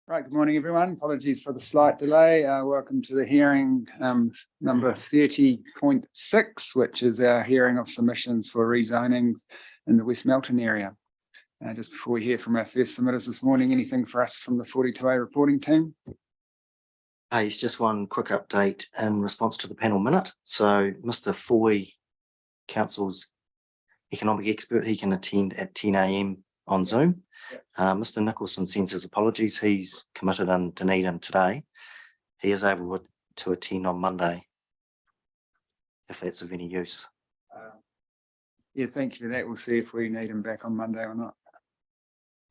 Right, good morning, everyone. Apologies for the slight delay. Welcome to the hearing number 30.6, which is our hearing of submissions for rezoning in the West Melton area. Just before we hear from our first submitters this morning, anything for us from the 42A reporting team? It's just one quick update in response to the panel minute. So Mr. Foy, Council's economic expert, he can attend at 10 a.m. on Zoom. Mr. Nicholson sends his apologies. He's committed in Dunedin today. He is able to attend on Monday, if that's of any use. Yeah, thank you for that. We'll see if we need him back on Monday or not.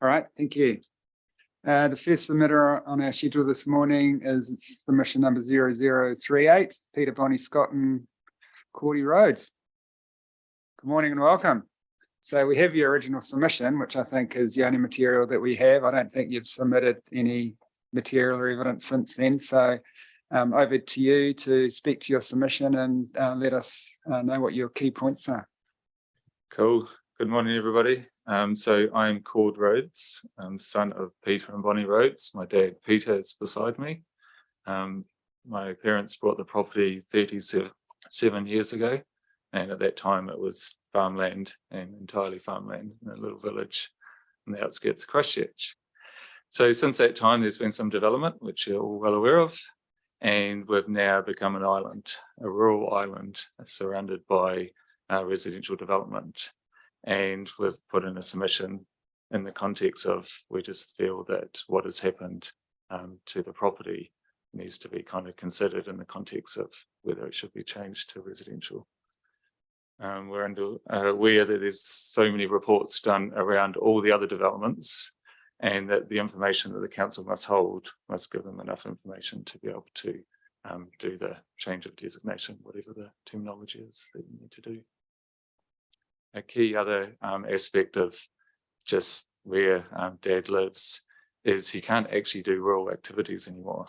All right, thank you. The first submitter on our schedule this morning is submission number 0038, Peter Bonnie Scott and Cordy Roads. Good morning and welcome. So we have your original submission, which I think is the only material that we have. I don't think you've submitted any material or evidence since then. So over to you to speak to your submission and let us know what your key points are. Cool. Good morning, everybody. So I'm Cord Rhodes. I'm son of Peter and Bonnie Rhodes. My dad, Peter, is beside me. My parents bought the property 37 years ago. And at that time, it was farmland and entirely farmland in a little village on the outskirts of Christchurch. So since that time, there's been some development, which you're all well aware of. And we've now become an island, a rural island surrounded by residential development. And we've put in a submission in the context of, we just feel that what has happened to the property needs to be kind of considered in the context of whether it should be changed to residential. We're aware that there's so many reports done around all the other developments, and that the information that the council must hold must give them enough information to be able to do the change of designation, whatever the terminology is that you need to do. A key other aspect of just where Dad lives is he can't actually do rural activities anymore.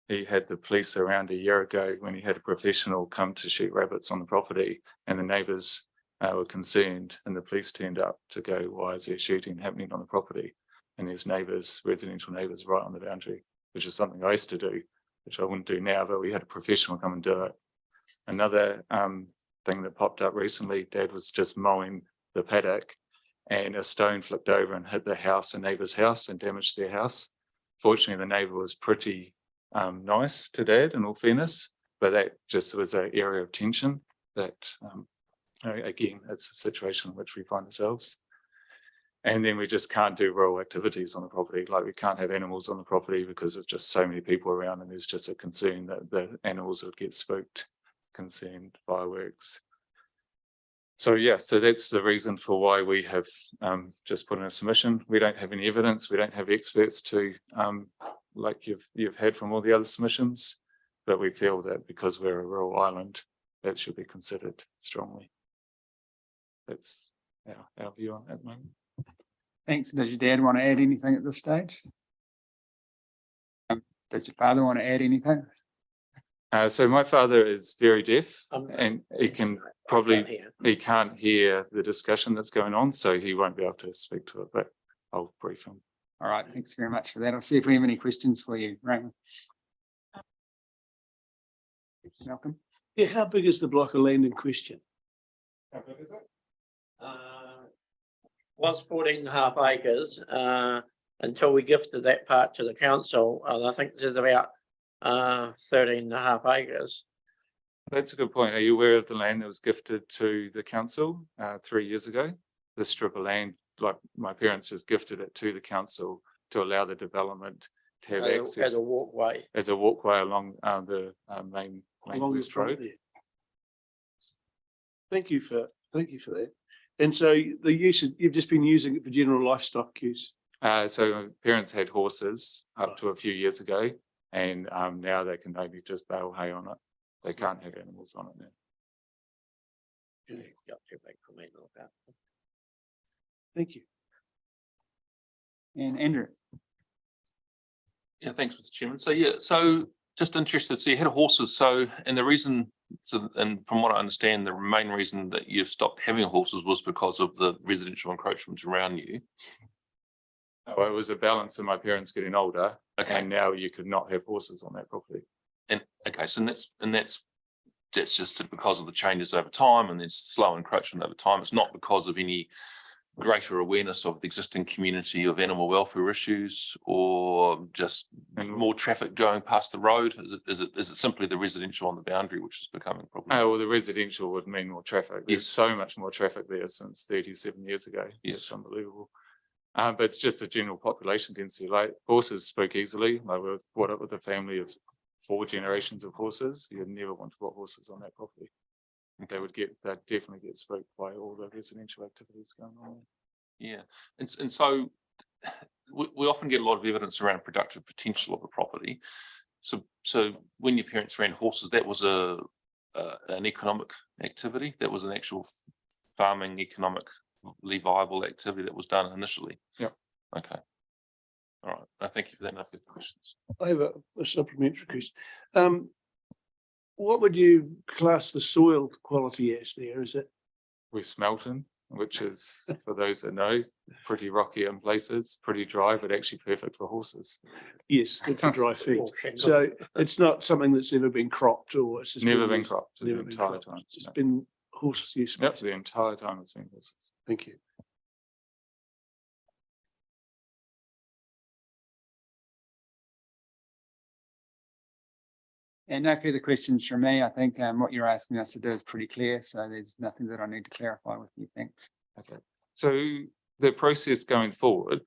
He had the police around a year ago when he had a professional come to shoot rabbits on the property, and the neighbours were concerned, and the police turned up to go, why is there shooting happening on the property? And there's neighbours, residential neighbours right on the boundary, which is something I used to do, which I wouldn't do now, but we had a professional come and do it. Another thing that popped up recently, Dad was just mowing the paddock and a stone flipped over and hit the house, a neighbour's house, and damaged their house. Fortunately, the neighbour was pretty nice to Dad, in all fairness, but that just was an area of tension that, again, it's a situation in which we find ourselves. And then we just can't do rural activities on the property. Like, we can't have animals on the property because of just so many people around, and there's just a concern that the animals would get spooked, concerned, fireworks. So yeah, so that's the reason for why we have just put in a submission. We don't have any evidence, we don't have experts to like you've had from all the other submissions, but we feel that because we're a rural island, that should be considered strongly. That's our view on it at the moment. Thanks. Does your dad want to add anything at this stage? Does your father want to add anything? So my father is very deaf, and he can't hear the discussion that's going on, so he won't be able to speak to it, but I'll brief him. All right, thanks very much for that. I'll see if we have any questions for you, Raymond. Malcolm? Yeah, how big is the block of land in question? How big is it? Was 14.5 acres until we gifted that part to the council. I think there's about 13.5 acres. That's a good point. Are you aware of the land that was gifted to the council 3 years ago? This strip of land, like my parents just gifted it to the council to allow the development to have access as a walkway. As a walkway along the main West Road. There. Thank you for that. And so the use you've just been using it for general livestock use. So my parents had horses up to a few years ago, and now they can maybe just bale hay on it. They can't have animals on it now. Thank you. And Andrew? Yeah, thanks, Mr. Chairman. So yeah, so just interested. So you had horses. So, and the reason, and from what I understand, the main reason that you've stopped having horses was because of the residential encroachments around you. Oh, it was a balance of my parents getting older, Okay, and now you could not have horses on that property. and okay, so that's just because of the changes over time and there's slow encroachment over time. It's not because of any greater awareness of the existing community of animal welfare issues or just And- more traffic going past the road? Is it simply the residential on the boundary which is becoming a problem? Oh, well, the residential would mean more traffic. There's Yes. so much more traffic there since 37 years ago. Yes. It's unbelievable. But it's just a general population density. Like horses spook easily. Like we're brought up with a family of 4 generations of horses. You'd never want to put horses on that property. They'd definitely get spooked by all the residential activities going on there. Yeah, and so we often get a lot of evidence around productive potential of a property. So when your parents ran horses, that was an economic activity. That was an actual farming economically viable activity that was done initially. Yep. Okay. All right. Thank you for that. No further questions. I have a supplementary question. What would you class the soil quality as there? Is it? West Melton, which is, for those that know, pretty rocky in places, pretty dry, but actually perfect for horses. Yes, good for dry feed. Or shingle. So it's not something that's ever been cropped or it's just Never been used- cropped the never been entire cropped. time. It's just No. been horse use. Yep, the entire time it's been horses. Thank you. And no further questions from me. I think what you're asking us to do is pretty clear, so there's nothing that I need to clarify with you. Thanks. Okay, so the process going forward,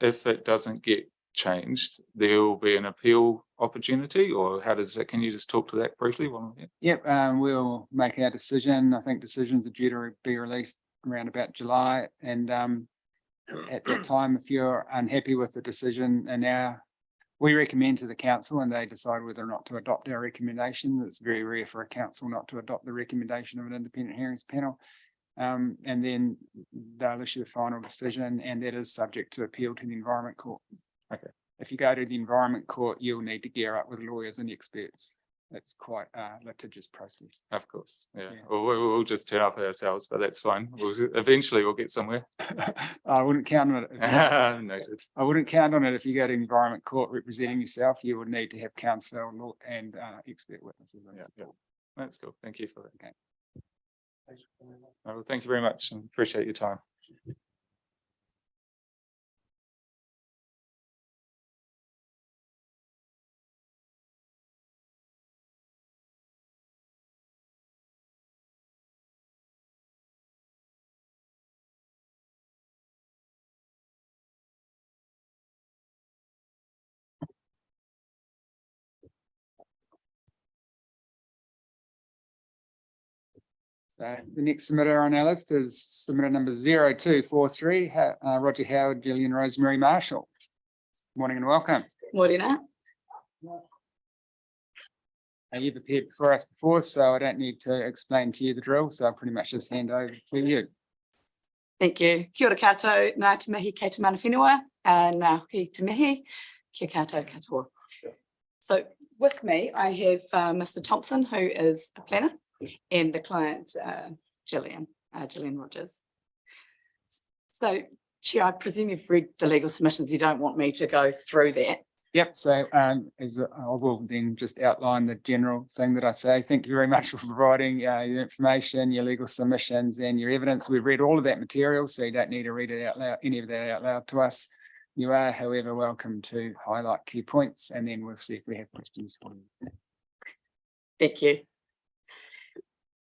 if it doesn't get changed, there will be an appeal opportunity, or how does that, can you just talk to that briefly while I'm here? Yep, we'll make our decision. I think decisions are due to be released around about July. And at that time, if you're unhappy with the decision we recommend to the council and they decide whether or not to adopt our recommendation. It's very rare for a council not to adopt the recommendation of an independent hearings panel. And then they'll issue a final decision, and that is subject to appeal to the Environment Court. Okay. If you go to the Environment Court, you'll need to gear up with lawyers and experts. It's quite a litigious process. Of course, yeah. Yeah. Well, we'll just turn up ourselves, but that's fine. Eventually we'll get somewhere. I wouldn't count on it. Noted. I wouldn't count on it if you go to Environment Court representing yourself. You would need to have counsel law and expert witnesses. and Yeah, yeah. support. That's cool. Thank you for that. Okay. Well, thank you very much and appreciate your time. So the next submitter on our list is submitter number 0243, Roger Howard, Gillian Rosemary Marshall. Morning and welcome. Morena. You've appeared before us before, so I don't need to explain to you the drill, so I'll pretty much just hand over to you. Thank you. Kia ora koutou, ngā te mihi kei te mana whenua, ngā hoki te mihi, kia koutou katoa. So with me, I have Mr. Thompson, who is a planner, and the client, Gillian Rogers. So, Chair, I presume you've read the legal submissions. You don't want me to go through that. Yep, so as I will then just outline the general thing that I say. Thank you very much for providing your information, your legal submissions and your evidence. We've read all of that material, so you don't need to read it out loud, any of that out loud to us. You are, however, welcome to highlight key points, and then we'll see if we have questions for you. Thank you.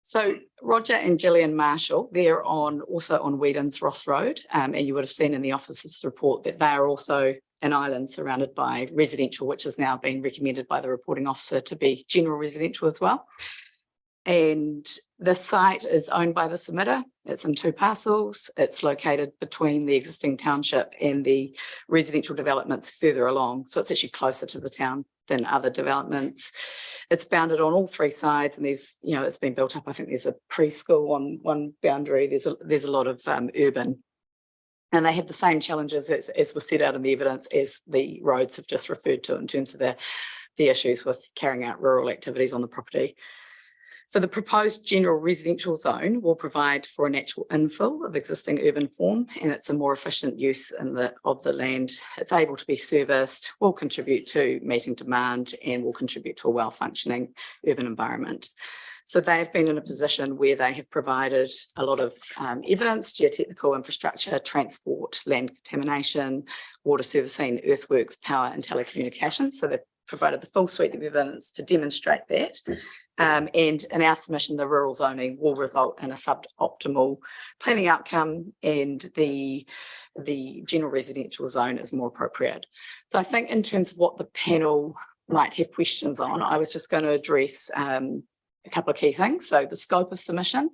So Roger and Gillian Marshall, they're also on Whedon's Ross Road, and you would have seen in the officer's report that they are also an island surrounded by residential, which has now been recommended by the reporting officer to be general residential as well. And the site is owned by the submitter. It's in 2 parcels. It's located between the existing township and the residential developments further along. So it's actually closer to the town than other developments. It's bounded on all 3 sides, and there's, it's been built up. I think there's a preschool on one boundary. There's a lot of urban. And they have the same challenges as was set out in the evidence as the roads have just referred to in terms of the issues with carrying out rural activities on the property. So the proposed general residential zone will provide for a natural infill of existing urban form, and it's a more efficient use of the land. It's able to be serviced, will contribute to meeting demand, and will contribute to a well-functioning urban environment. So they have been in a position where they have provided a lot of evidence, geotechnical infrastructure, transport, land contamination, water servicing, earthworks, power and telecommunications. So they've provided the full suite of evidence to demonstrate that. And in our submission, the rural zoning will result in a suboptimal planning outcome, and the general residential zone is more appropriate. So I think in terms of what the panel might have questions on, I was just going to address a couple of key things. So the scope of submission,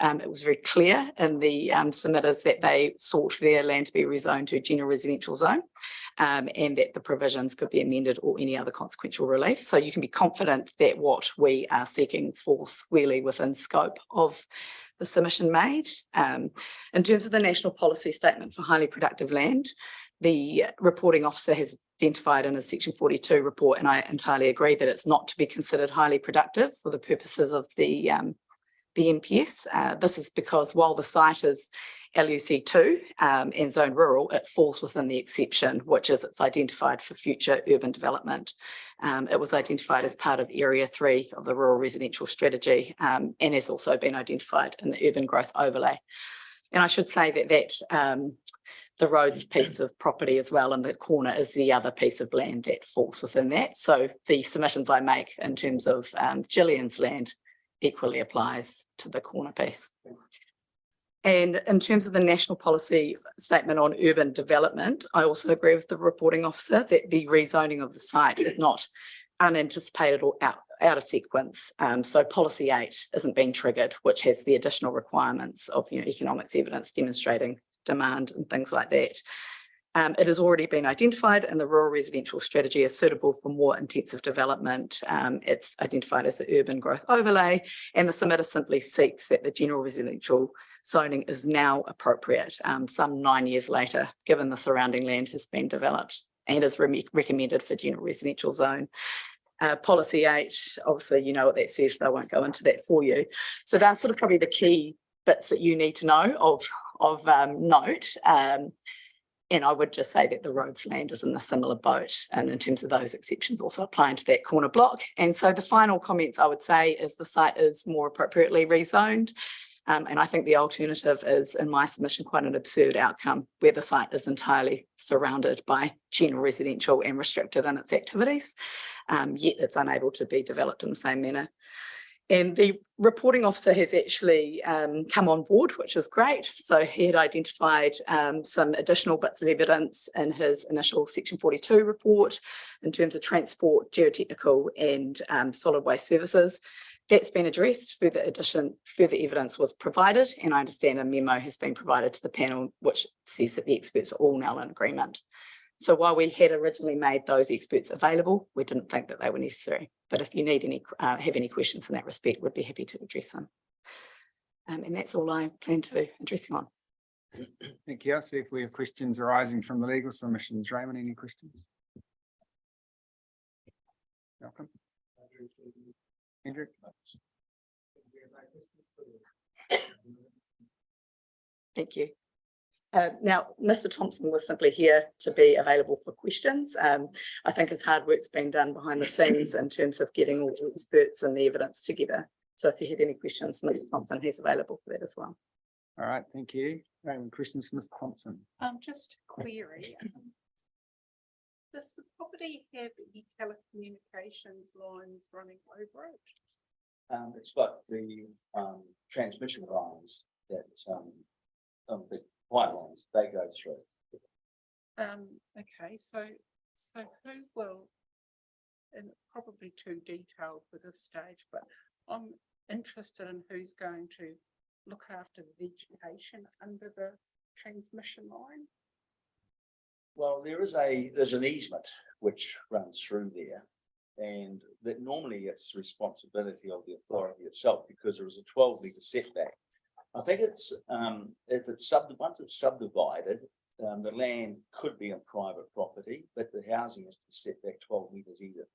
it was very clear in the submitters that they sought their land to be rezoned to general residential zone, and that the provisions could be amended or any other consequential relief. So you can be confident that what we are seeking falls squarely within scope of the submission made. In terms of the national policy statement for highly productive land, the reporting officer has identified in his section 42 report, and I entirely agree that it's not to be considered highly productive for the purposes of the NPS. This is because while the site is LUC2 and zone rural, it falls within the exception, which is it's identified for future urban development. It was identified as part of Area 3 of the Rural Residential Strategy, and has also been identified in the Urban Growth Overlay. And I should say that the roads piece of property as well in the corner is the other piece of land that falls within that. So the submissions I make in terms of Gillian's land equally applies to the corner piece. And in terms of the national policy statement on urban development, I also agree with the reporting officer that the rezoning of the site is not unanticipated or out of sequence. So policy 8 isn't being triggered, which has the additional requirements of economics evidence demonstrating demand and things like that. It has already been identified in the rural residential strategy as suitable for more intensive development. It's identified as the urban growth overlay, and the submitter simply seeks that the general residential zoning is now appropriate, some 9 years later, given the surrounding land has been developed and is recommended for general residential zone. Policy 8, obviously, you know what that says, so I won't go into that for you. So that's sort of probably the key bits that you need to know of note. And I would just say that the roads land is in a similar boat, and in terms of those exceptions also applying to that corner block. And so the final comments I would say is the site is more appropriately rezoned. And I think the alternative is, in my submission, quite an absurd outcome where the site is entirely surrounded by general residential and restricted in its activities, yet it's unable to be developed in the same manner. And the reporting officer has actually come on board, which is great. So he had identified some additional bits of evidence in his initial section 42 report in terms of transport, geotechnical and solid waste services. That's been addressed. Further evidence was provided, and I understand a memo has been provided to the panel which says that the experts are all now in agreement. So while we had originally made those experts available, we didn't think that they were necessary. But if you need have any questions in that respect, we'd be happy to address them. And that's all I plan to address you on. Thank you. I'll see if we have questions arising from the legal submissions. Raymond, any questions? Welcome. Hendrik? Thank you. Now, Mr. Thompson was simply here to be available for questions. I think his hard work's been done behind the scenes in terms of getting all the experts and the evidence together. So if you have any questions, Mr. Thompson, he's available for that as well. All right, thank you. Questions, Mr. Thompson? Just a query. Does the property have any telecommunications lines running over it? It's got the transmission lines that the white lines they go through. Okay, so who will, and probably too detailed for this stage, but I'm interested in who's going to look after the vegetation under the transmission line. Well, there's an easement which runs through there, and that normally it's the responsibility of the authority itself because there is a 12-metre setback. I think it's if it's once it's subdivided, the land could be on private property, but the housing is set back 12 metres either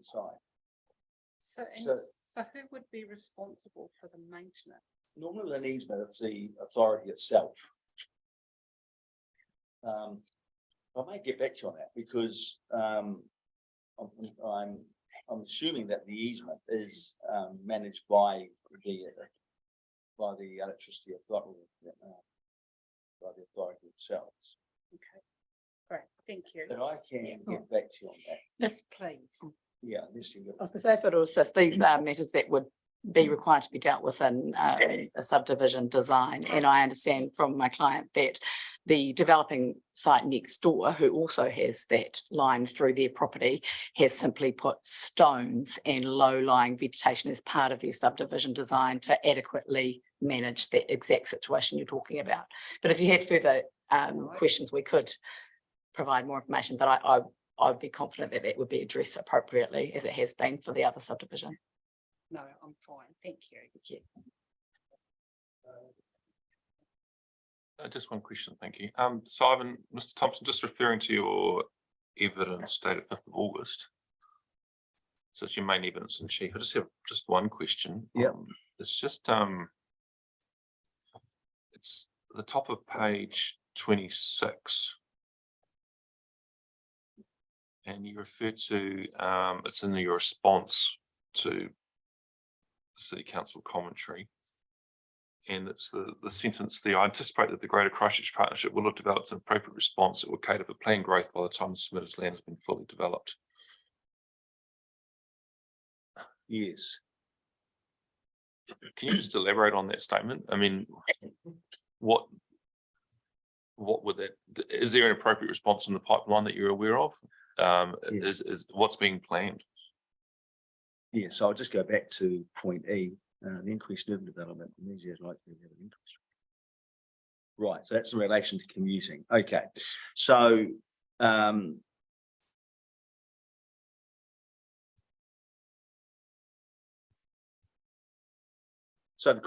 side. So, So- so who would be responsible for the maintenance? Normally with an easement, it's the authority itself. I might get back to you on that because I'm assuming that the easement is managed by the electricity authority, by the authority themselves. Okay, great, thank you. But I can get back to you on that. Yes, please. Yeah, this you. I was going to say, if it will assist, these are matters that would be required to be dealt with in a subdivision design. And I understand from my client that the developing site next door, who also has that line through their property, has simply put stones and low-lying vegetation as part of their subdivision design to adequately manage that exact situation you're talking about. But if you had further questions, we could provide more information, but I'd be confident that that would be addressed appropriately as it has been for the other subdivision. No, I'm fine, thank you. Thank you. Just one question, thank you. So Ivan, Mr. Thompson, just referring to your evidence dated 5th of August. So it's your main evidence in chief. I just have just one question. Yep. It's just it's the top of page 26. And you refer to it's in your response to City Council commentary. And it's the sentence there. I anticipate that the Greater Christchurch Partnership will have developed an appropriate response that will cater for planned growth by the time the submitted land has been fully developed. Yes. Can you just elaborate on that statement? I mean, what would that, is there an appropriate response in the pipeline that you're aware of? Is what's being planned? Yeah, so I'll just go back to point E, the increased urban development in these areas likely to have an increase. Right, so that's in relation to commuting. Okay, so so the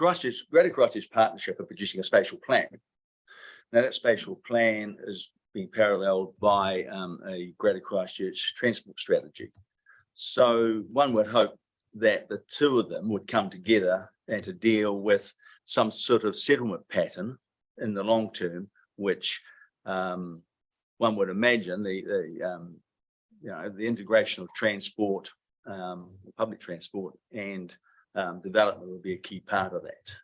Greater Christchurch Partnership are producing a spatial plan. Now that spatial plan is being paralleled by a Greater Christchurch transport strategy. So one would hope that the two of them would come together and to deal with some sort of settlement pattern in the long term, which one would imagine the integration of transport, public transport and development will be a key part of that.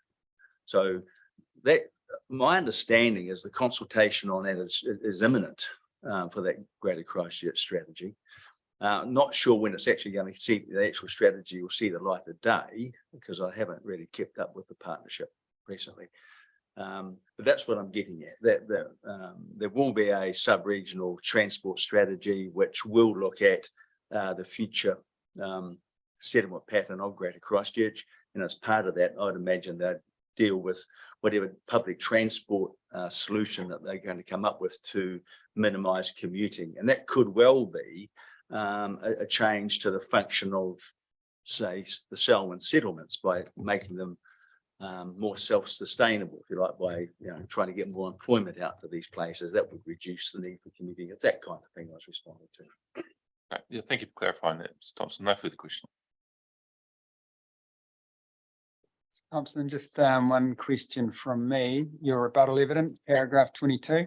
So that my understanding is the consultation on that is imminent for that Greater Christchurch strategy. Not sure when it's actually going to see the actual strategy will see the light of day because I haven't really kept up with the partnership recently. But that's what I'm getting at. That there will be a sub-regional transport strategy which will look at the future settlement pattern of Greater Christchurch, and as part of that, I'd imagine they'd deal with whatever public transport solution that they're going to come up with to minimise commuting, and that could well be a change to the function of, say, the Selwyn settlements by making them more self-sustainable, if you like, by trying to get more employment out to these places. That would reduce the need for commuting. It's that kind of thing I was responding to. Right. Yeah, thank you for clarifying that, Mr. Thompson. No further question. Thompson, just one question from me. Your rebuttal evidence, paragraph 22.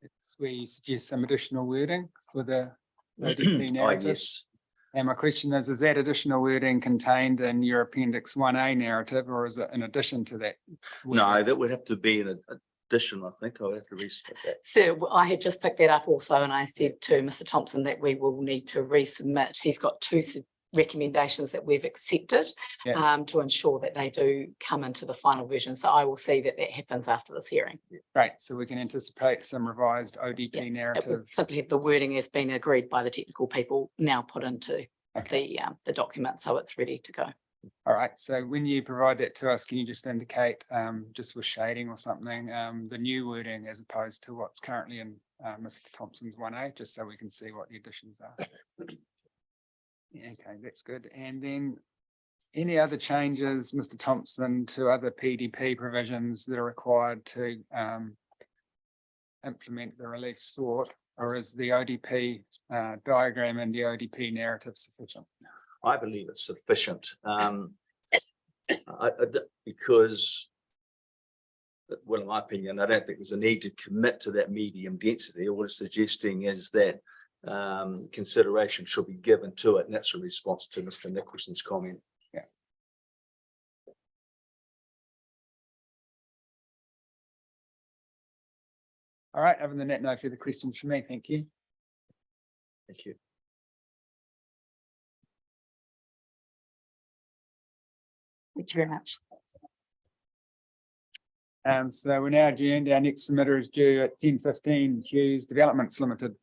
It's where you suggest some additional wording for the ODP narrative. Yes. And my question is that additional wording contained in your Appendix 1A narrative, or is it in addition to that? No, wording? that would have to be an addition, I think. I'll have to resubmit that. So I had just picked that up also, and I said to Mr. Thompson that we will need to resubmit. He's got two recommendations that we've accepted to ensure that they do come into the final version. So I will see that that happens after this hearing. Right, so we can anticipate some revised ODP It narrative. would simply have the wording has been agreed by the technical people now put into the document, so it's ready to go. All right, so when you provide that to us, can you just indicate, just with shading or something, the new wording as opposed to what's currently in Mr. Thompson's 1A, just so we can see what the additions are? Yeah, okay, that's good. And then any other changes, Mr. Thompson, to other PDP provisions that are required to implement the relief sought, or is the ODP diagram and the ODP narrative sufficient? I believe it's sufficient. Because, well, in my opinion, I don't think there's a need to commit to that medium density. All it's suggesting is that consideration should be given to it, and that's a response to Mr. Nicholson's comment. Yeah. All right, other than that, no further questions for me. Thank you. Thank you. Thank you very much. So we're now adjourned. Our next submitter is due at 10:15. Hughes Developments Limited.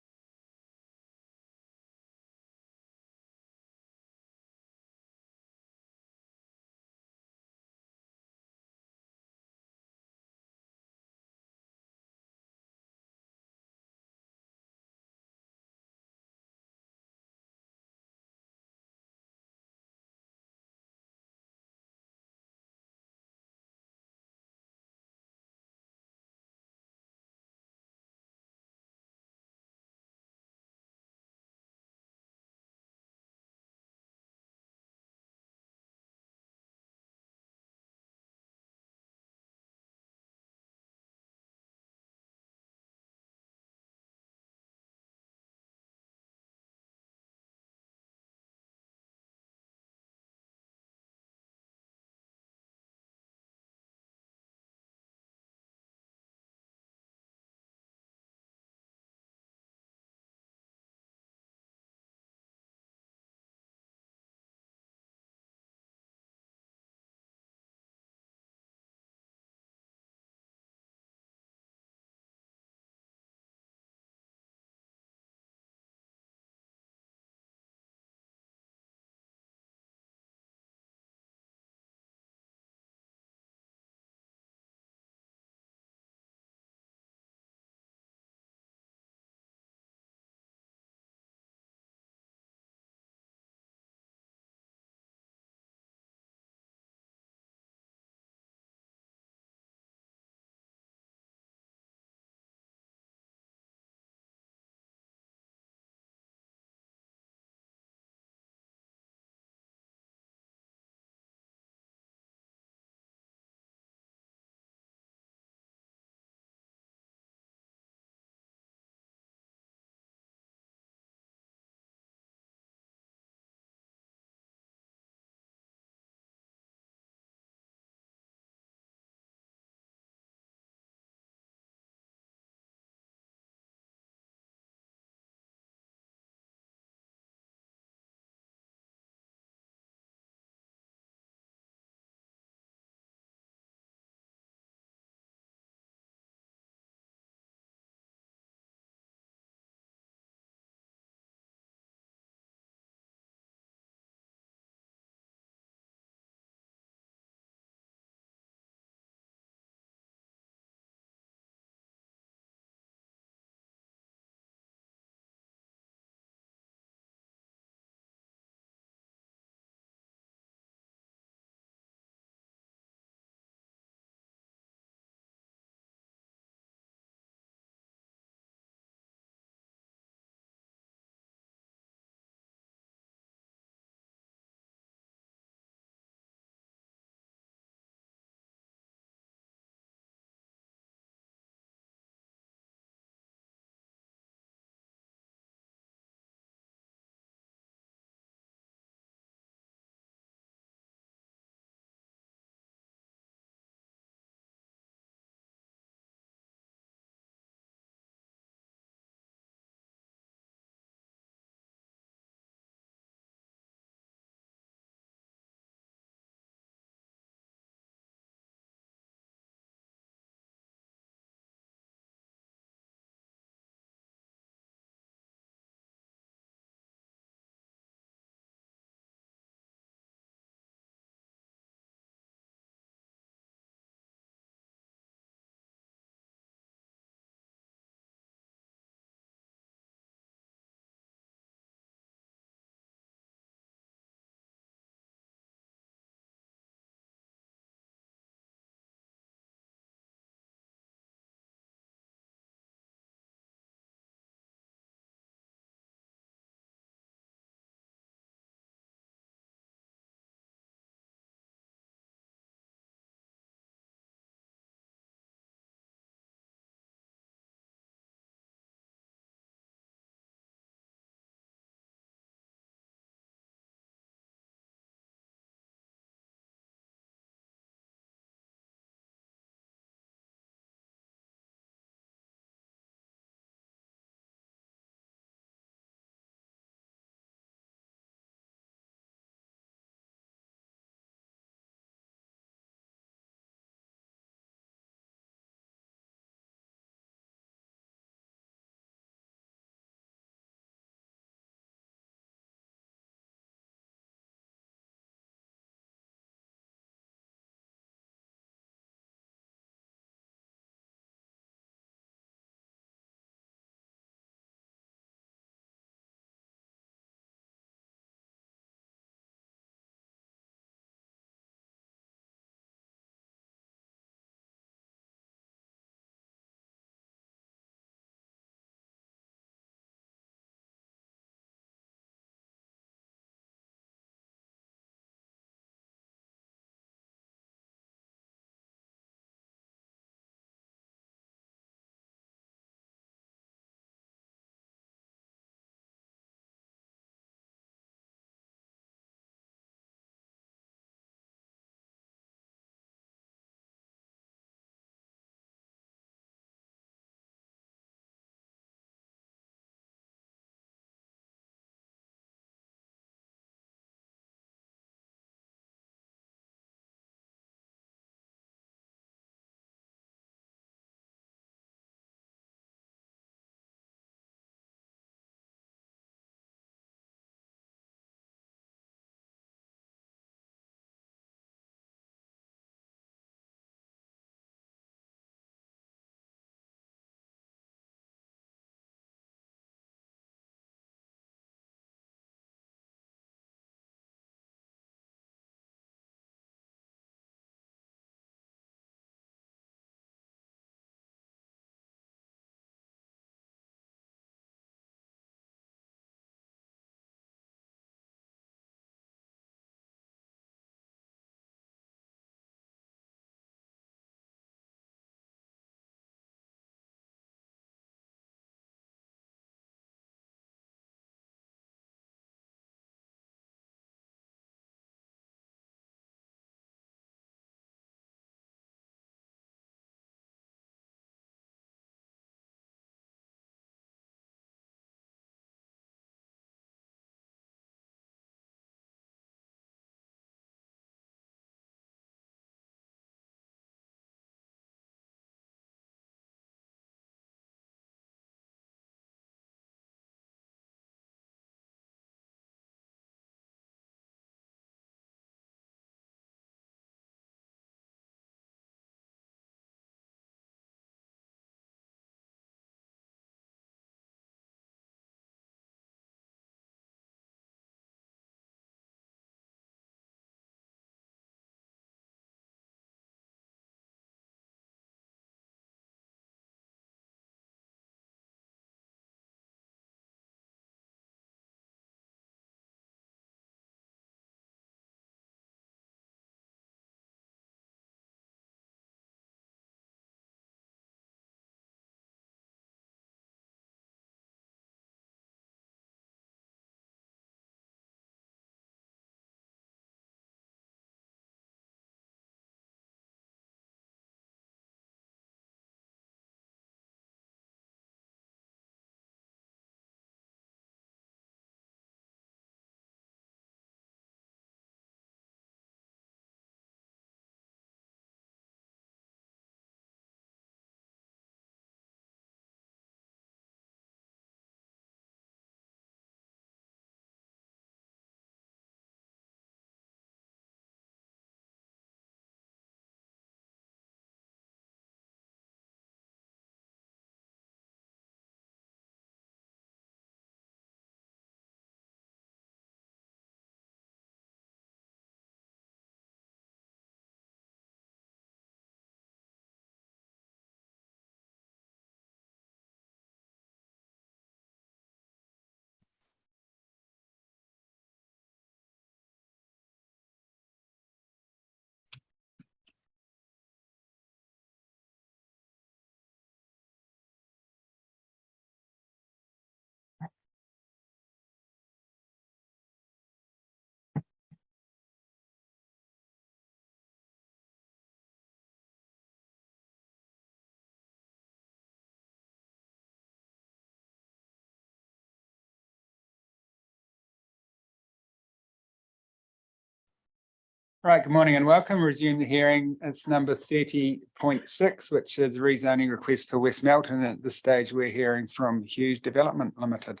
Right, good morning and welcome. Resume the hearing. It's number 30.6, which is rezoning request for West Melton. At this stage, we're hearing from Hughes Development Limited.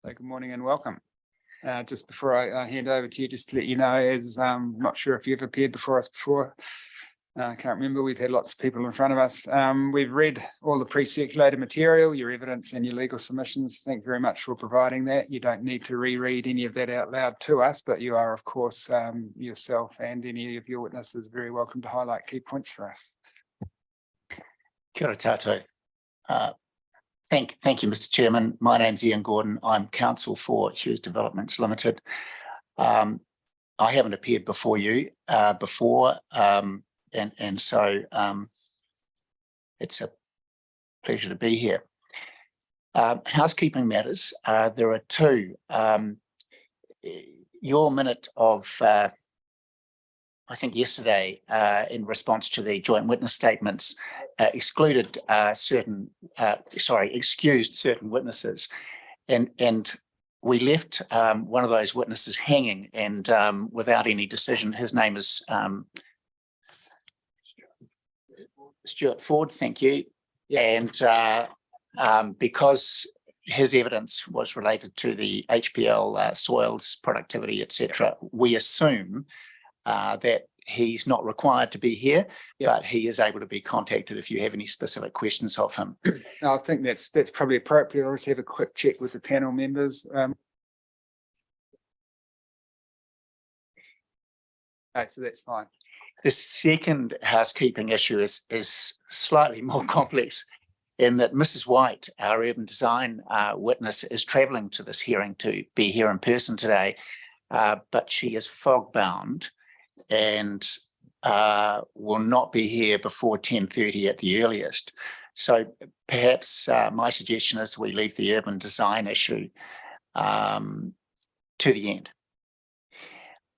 So good morning and welcome. Just before I hand over to you, just to let you know, as not sure if you've appeared before us before. I can't remember. We've had lots of people in front of us. We've read all the pre-circulated material, your evidence and your legal submissions. Thank you very much for providing that. You don't need to reread any of that out loud to us, but you are, of course, yourself and any of your witnesses very welcome to highlight key points for us. Kia ora tātou. Thank you, Mr. Chairman. My name's Ian Gordon. I'm counsel for Hughes Developments Limited. I haven't appeared before you before. And so it's a pleasure to be here. Housekeeping matters. There are two. Your minute of, I think yesterday, in response to the joint witness statements, excused certain witnesses, and we left one of those witnesses hanging and without any decision. His name is Stuart Ford, thank you. Yeah. And because his evidence was related to the HPL soils productivity, etc., we assume that he's not required to be here, but he is able to be contacted if you have any specific questions of him. I think that's probably appropriate. I'll just have a quick check with the panel members. So that's fine. The second housekeeping issue is slightly more complex in that Mrs. White, our urban design witness, is travelling to this hearing to be here in person today, but she is fog bound and will not be here before 10:30 at the earliest. So perhaps my suggestion is we leave the urban design issue to the end,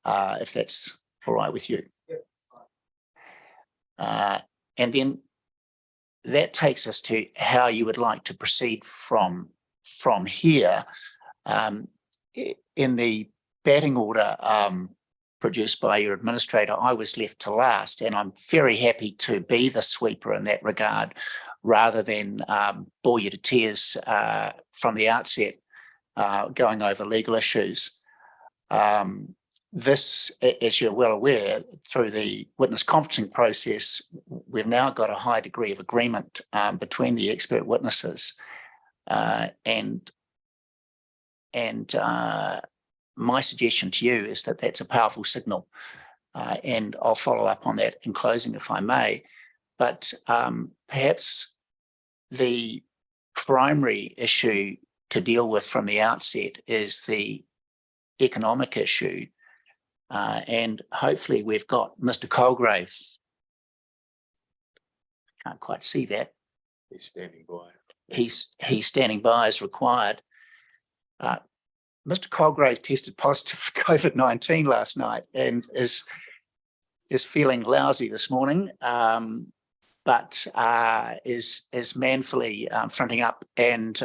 if that's all right with you. And then that takes us to how you would like to proceed from here. In the batting order produced by your administrator, I was left to last, and I'm very happy to be the sweeper in that regard, rather than bore you to tears from the outset, going over legal issues. This, as you're well aware, through the witness conferencing process, we've now got a high degree of agreement between the expert witnesses. And my suggestion to you is that that's a powerful signal. And I'll follow up on that in closing if I may. But perhaps the primary issue to deal with from the outset is the economic issue. And hopefully we've got Mr. Colgrave. Can't quite see that. He's standing by. He's standing by as required. Mr. Colgrave tested positive for COVID-19 last night and is feeling lousy this morning, but is manfully fronting up and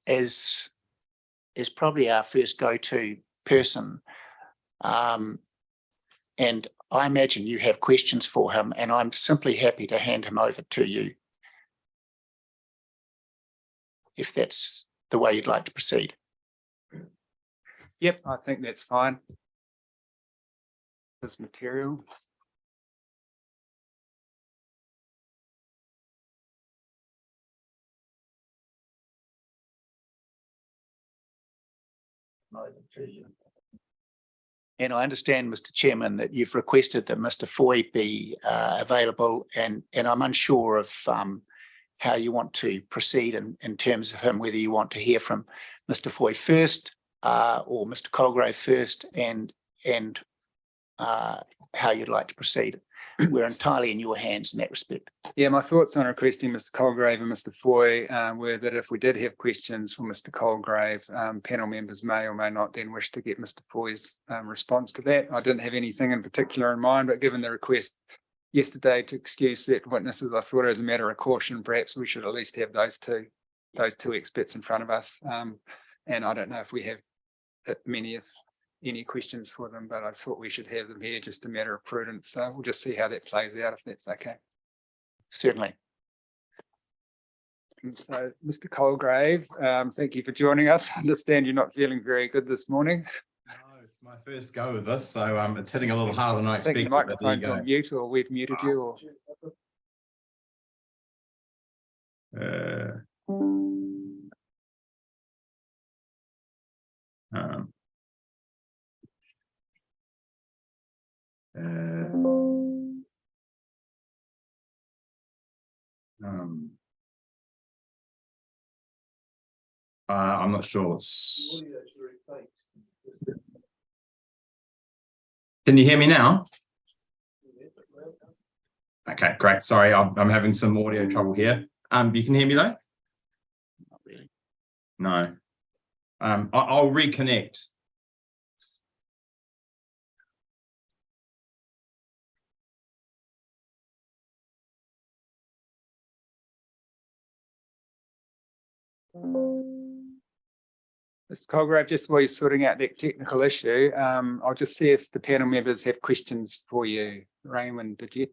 is probably our first go-to person. And I imagine you have questions for him, and I'm simply happy to hand him over to you, if that's the way you'd like to proceed. Yep, I think that's fine. This material. Over to you. And I understand, Mr. Chairman, that you've requested that Mr. Foy be available, and I'm unsure of how you want to proceed in terms of him, whether you want to hear from Mr. Foy first or Mr. Colgrave first, and how you'd like to proceed. We're entirely in your hands in that respect. Yeah, my thoughts on requesting Mr. Colgrave and Mr. Foy were that if we did have questions for Mr. Colgrave, panel members may or may not then wish to get Mr. Foy's response to that. I didn't have anything in particular in mind, but given the request yesterday to excuse certain witnesses, I thought as a matter of caution, perhaps we should at least have those two experts in front of us. And I don't know if we have many of any questions for them, but I thought we should have them here, just a matter of prudence. So we'll just see how that plays out, if that's okay. Certainly. So, Mr. Colgrave, thank you for joining us. I understand you're not feeling very good this morning. No, it's my first go with this, so it's hitting a little harder than I I think the expected. but there you microphone's on go. mute, or we've muted you, or Um, I'm not sure. Can you hear me now? Okay, great. Sorry, I'm having some audio trouble here. You can hear me though? Not really. No. I'll reconnect. Mr. Colgrave, just while you're sorting out that technical issue, I'll just see if the panel members have questions for you. Raymond, did you?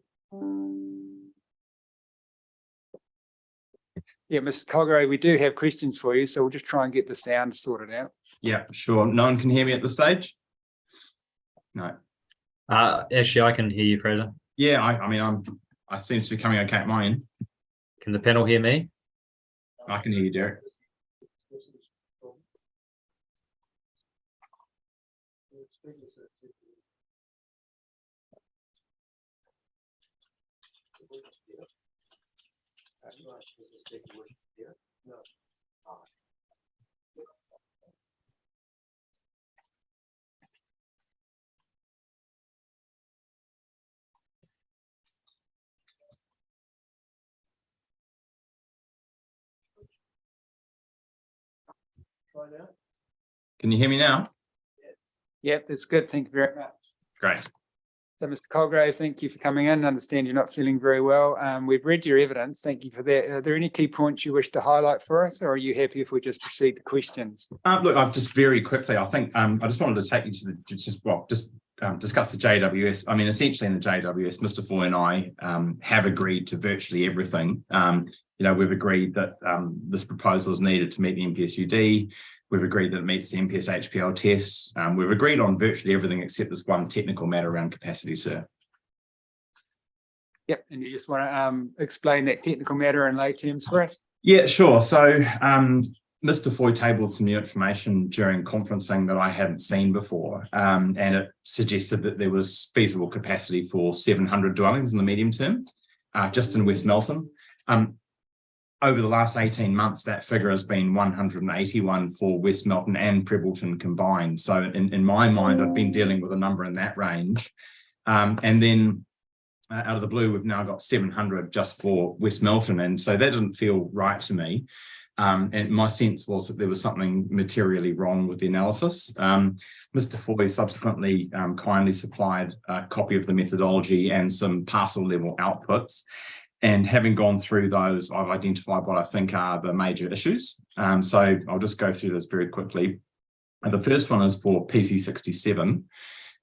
Yeah, Mr. Colgrave, we do have questions for you, so we'll just try and get the sound sorted out. Yeah, sure. No one can hear me at this stage? No. Actually, I can hear you, Fraser. Yeah, I mean, I seem to be coming okay at my end. Can the panel hear me? I can hear you, Derek. Can you hear me now? Yep, that's good. Thank you very much. Great. So, Mr. Colgrave, thank you for coming in. I understand you're not feeling very well. We've read your evidence. Thank you for that. Are there any key points you wish to highlight for us, or are you happy if we just proceed to questions? Look, I've just very quickly, I think I just wanted to take you to the discuss the JWS. I mean, essentially in the JWS, Mr. Foy and I have agreed to virtually everything. We've agreed that this proposal is needed to meet the MPSUD. We've agreed that it meets the MPS HPL tests. We've agreed on virtually everything except this one technical matter around capacity, sir. Yep, and you just want to explain that technical matter in lay terms for us? Yeah, sure. So Mr. Foy tabled some new information during conferencing that I hadn't seen before, and it suggested that there was feasible capacity for 700 dwellings in the medium term, just in West Melton. Over the last 18 months, that figure has been 181 for West Melton and Prebbleton combined. So in my mind, I've been dealing with a number in that range. And then out of the blue, we've now got 700 just for West Melton. And so that didn't feel right to me. And my sense was that there was something materially wrong with the analysis. Mr. Foy subsequently kindly supplied a copy of the methodology and some parcel level outputs. And having gone through those, I've identified what I think are the major issues. So I'll just go through this very quickly. And the first one is for PC67.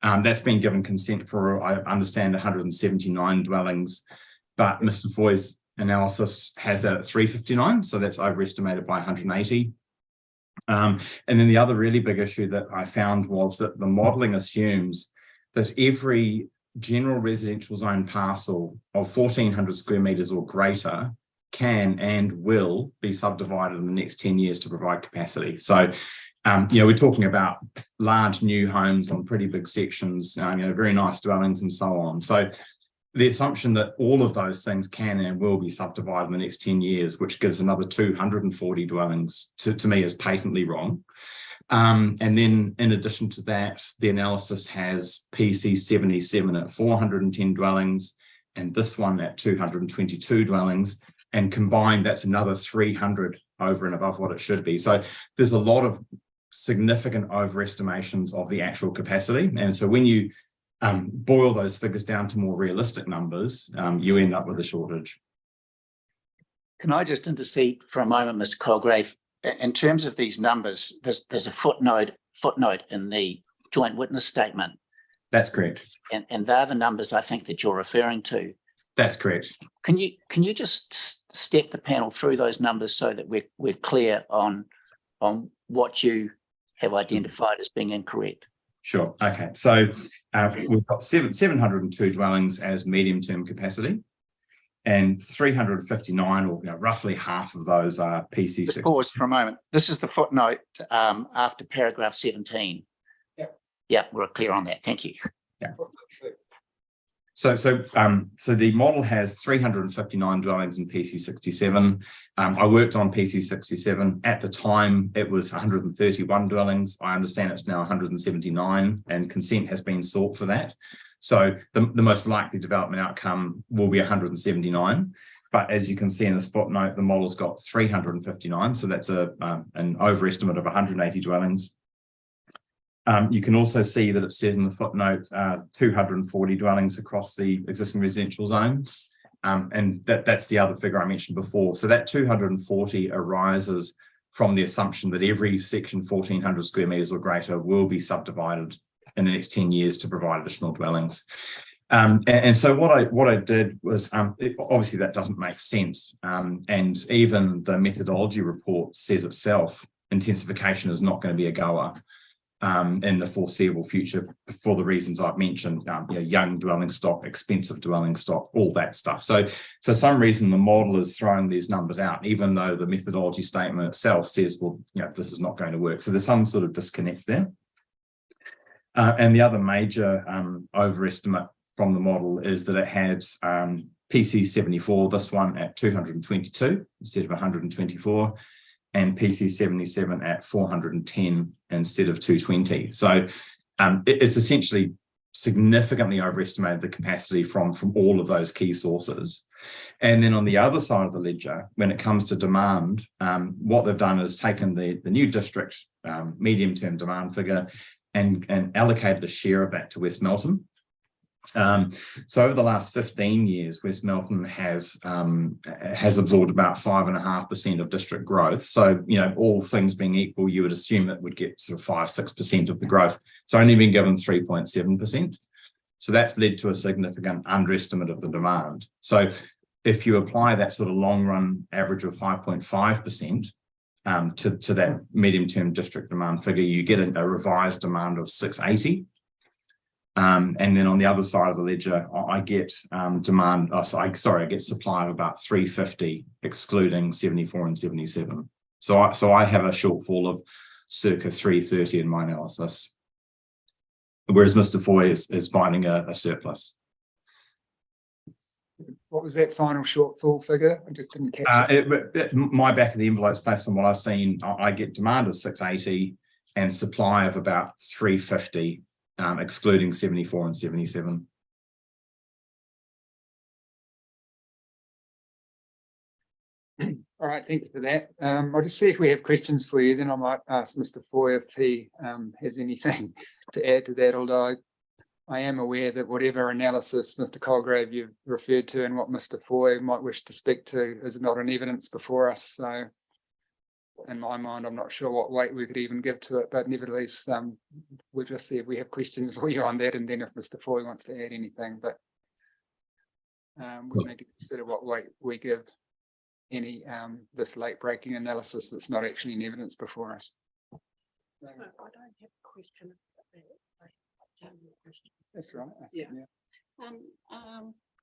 That's been given consent for, I understand, 179 dwellings, but Mr. Foy's analysis has that at 359, so that's overestimated by 180. And then the other really big issue that I found was that the modelling assumes that every general residential zone parcel of 1,400 square metres or greater can and will be subdivided in the next 10 years to provide capacity. So, we're talking about large new homes on pretty big sections, very nice dwellings and so on. So the assumption that all of those things can and will be subdivided in the next 10 years, which gives another 240 dwellings, to me is patently wrong. And then in addition to that, the analysis has PC77 at 410 dwellings and this one at 222 dwellings. And combined, that's another 300 over and above what it should be. So there's a lot of significant overestimations of the actual capacity. And so when you boil those figures down to more realistic numbers, you end up with a shortage. Can I just intercede for a moment, Mr. Colgrave? In terms of these numbers, there's a footnote in the joint witness statement. That's correct. And they're the numbers I think that you're referring to. That's correct. Can you just step the panel through those numbers so that we're clear on what you have identified as being incorrect? Sure. Okay. So we've got 702 dwellings as medium-term capacity, and 359, or roughly half of those are PC6. Just pause for a moment. This is the footnote after paragraph 17. Yeah, we're clear on that. Thank you. Yeah. So the model has 359 dwellings in PC67. I worked on PC67 at the time. It was 131 dwellings. I understand it's now 179, and consent has been sought for that. So the most likely development outcome will be 179. But as you can see in this footnote, the model's got 359. So that's an overestimate of 180 dwellings. You can also see that it says in the footnote 240 dwellings across the existing residential zones. And that's the other figure I mentioned before. So that 240 arises from the assumption that every section 1400 square metres or greater will be subdivided in the next 10 years to provide additional dwellings. And so what I did was, obviously that doesn't make sense. And even the methodology report says itself, intensification is not going to be a goer in the foreseeable future for the reasons I've mentioned, young dwelling stock, expensive dwelling stock, all that stuff. So for some reason, the model is throwing these numbers out, even though the methodology statement itself says, well, this is not going to work. So there's some sort of disconnect there. And the other major overestimate from the model is that it had PC74, this one at 222 instead of 124, and PC77 at 410 instead of 220. So it's essentially significantly overestimated the capacity from all of those key sources. And then on the other side of the ledger, when it comes to demand, what they've done is taken the new district medium-term demand figure and allocated a share of that to West Melton. So over the last 15 years, West Melton has absorbed about 5.5% of district growth. So, all things being equal, you would assume it would get sort of 5-6% of the growth. It's only been given 3.7%. So that's led to a significant underestimate of the demand. So if you apply that sort of long run average of 5.5%, to that medium-term district demand figure, you get a revised demand of 680. And then on the other side of the ledger, I get I get supply of about 350, excluding 74 and 77. So I have a shortfall of circa 330 in my analysis, whereas Mr. Foy is finding a surplus. What was that final shortfall figure? I just didn't catch it. My back of the envelopes, based on what I've seen, I get demand of 680 and supply of about 350, excluding 74 and 77. All right, thank you for that. I'll just see if we have questions for you. Then I might ask Mr. Foy if he has anything to add to that, although I am aware that whatever analysis, Mr. Colgrave, you've referred to and what Mr. Foy might wish to speak to is not in evidence before us. So in my mind, I'm not sure what weight we could even give to it, but nevertheless, we'll just see if we have questions for you on that, and then if Mr. Foy wants to add anything, but we'll need to consider what weight we give any this late breaking analysis that's not actually in evidence before us. So I don't have a question about that. That's right. Yeah.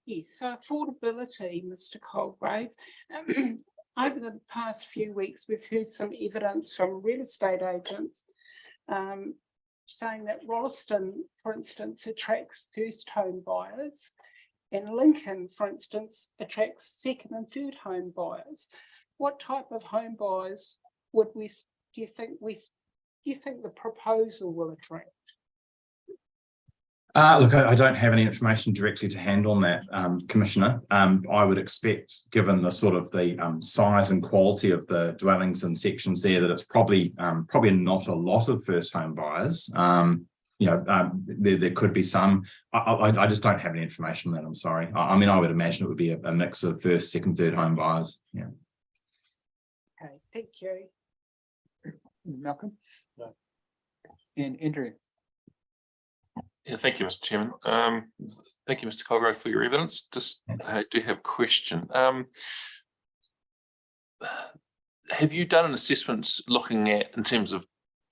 Yes, so affordability, Mr. Colgrave. Over the past few weeks, we've heard some evidence from real estate agents saying that Rolleston, for instance, attracts first home buyers, and Lincoln, for instance, attracts second and third home buyers. What type of home buyers do you think the proposal will attract? Look, I don't have any information directly to hand on that, Commissioner. I would expect, given the sort of the size and quality of the dwellings and sections there, that it's probably not a lot of first home buyers. There could be some. I just don't have any information on that. I'm sorry. I mean, I would imagine it would be a mix of first, second, third home buyers. Yeah. Okay, thank you. Malcolm? No. And Andrew? Yeah, thank you, Mr. Chairman. Thank you, Mr. Colgrove, for your evidence. Just, I do have a question. Have you done an assessment looking at, in terms of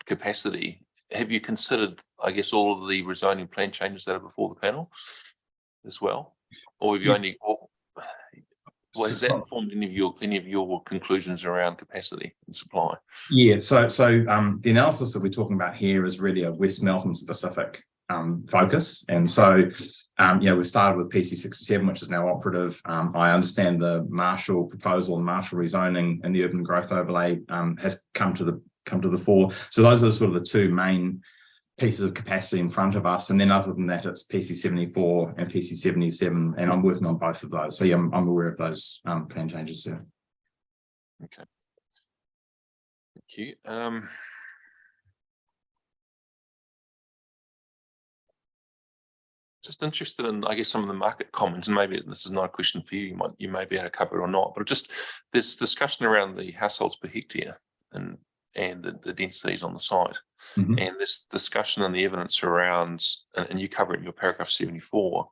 capacity, have you considered, I guess, all of the rezoning plan changes that are before the panel as well? Or have you only, well, has that informed any of your conclusions around capacity and supply? Yeah, so the analysis that we're talking about here is really a West Melton specific focus. And so, we started with PC 67, which is now operative. I understand the Marshall proposal and Marshall rezoning and the urban growth overlay has come to the fore. So those are sort of the two main pieces of capacity in front of us. And then other than that, it's PC 74 and PC 77, and I'm working on both of those. So yeah, I'm aware of those plan changes, sir. Okay. Thank you. Just interested in, I guess, some of the market comments, and maybe this is not a question for you. You may be able to cover it or not, but just this discussion around the households per hectare and the densities on the site, and this discussion and the evidence around, and you cover it in your paragraph 74,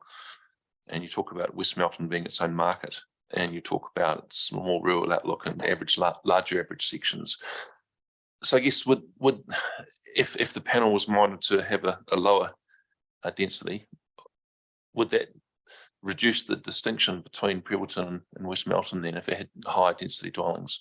and you talk about West Melton being its own market, and you talk about its more rural outlook and average larger average sections. So I guess would if the panel was minded to have a lower density, would that reduce the distinction between Prebbleton and West Melton then if it had higher density dwellings?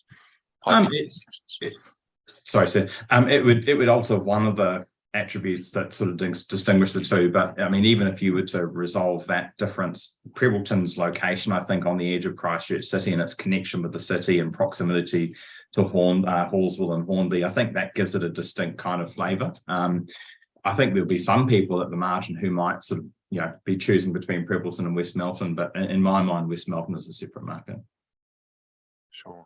Sorry, sir. It would alter one of the attributes that sort of distinguish the two. But I mean, even if you were to resolve that difference, Prebbleton's location, I think, on the edge of Christchurch City and its connection with the city and proximity to Hallsville and Hornby, I think that gives it a distinct kind of flavour. I think there'll be some people at the margin who might sort of, be choosing between Prebbleton and West Melton, but in my mind, West Melton is a separate market. Sure.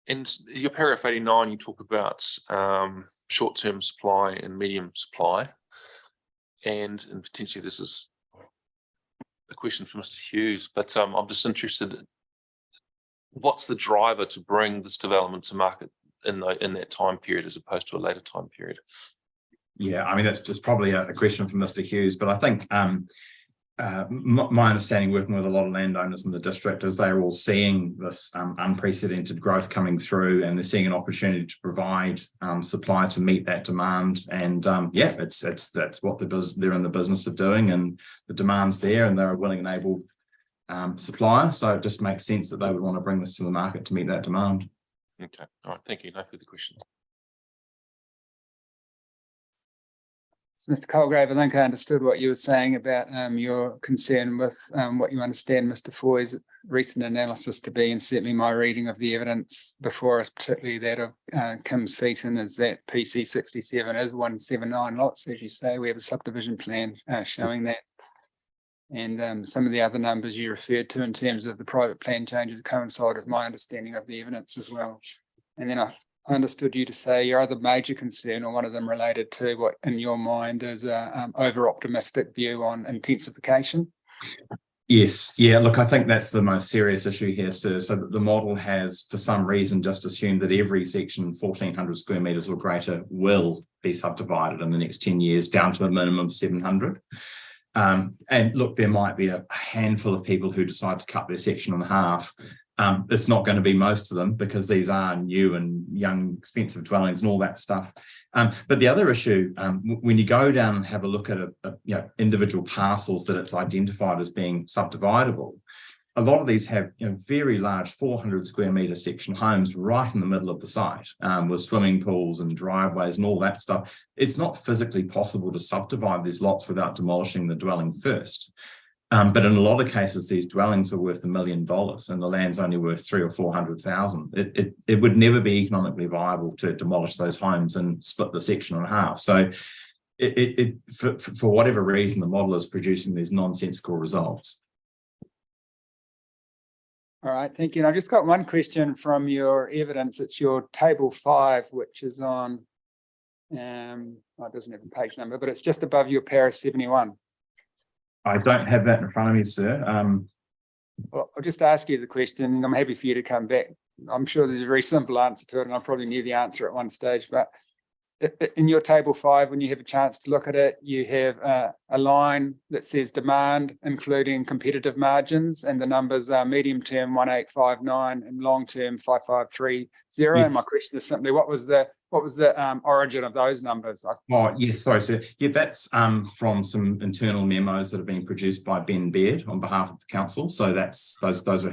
And your paragraph 89, you talk about short-term supply and medium supply, and potentially this is a question for Mr. Hughes, but I'm just interested, what's the driver to bring this development to market in that time period as opposed to a later time period? Yeah, I mean, that's just probably a question for Mr. Hughes, but I think my understanding, working with a lot of landowners in the district, is they're all seeing this unprecedented growth coming through, and they're seeing an opportunity to provide supply to meet that demand. And that's what they're in the business of doing, and the demand's there, and they're a willing and able supplier. So it just makes sense that they would want to bring this to the market to meet that demand. Okay, all right, thank you. No further questions. So Mr. Colgrave, I think I understood what you were saying about your concern with what you understand Mr. Foy's recent analysis to be, and certainly my reading of the evidence before us, particularly that of Kim Seaton, is that PC 67 is 179 lots, as you say. We have a subdivision plan showing that. And some of the other numbers you referred to in terms of the private plan changes coincide with my understanding of the evidence as well. And then I understood you to say your other major concern, or one of them related to what in your mind is a over-optimistic view on intensification. Yes, yeah, look, I think that's the most serious issue here, sir. So the model has, for some reason, just assumed that every section 1,400 square metres or greater will be subdivided in the next 10 years down to a minimum of 700. And look, there might be a handful of people who decide to cut their section in half. It's not going to be most of them, because these are new and young, expensive dwellings and all that stuff. But the other issue, when you go down and have a look at individual parcels that it's identified as being subdividable, a lot of these have very large 400 square metre section homes right in the middle of the site, with swimming pools and driveways and all that stuff. It's not physically possible to subdivide these lots without demolishing the dwelling first. But in a lot of cases, these dwellings are worth $1 million and the land's only worth 300,000 or 400,000. It would never be economically viable to demolish those homes and split the section in half. So for whatever reason, the model is producing these nonsensical results. All right, thank you. And I've just got one question from your evidence. It's your table 5, which is on, it doesn't have a page number, but it's just above your para 71. I don't have that in front of me, sir. Well, I'll just ask you the question, and I'm happy for you to come back. I'm sure there's a very simple answer to it, and I probably knew the answer at one stage, but in your table 5, when you have a chance to look at it, you have a line that says demand, including competitive margins, and the numbers are medium term 1859 and long term 5530. Yes. And my question is simply, what was the origin of those numbers? Oh, yes, sorry, sir. Yeah, that's from some internal memos that have been produced by Ben Baird on behalf of the council. So that's those were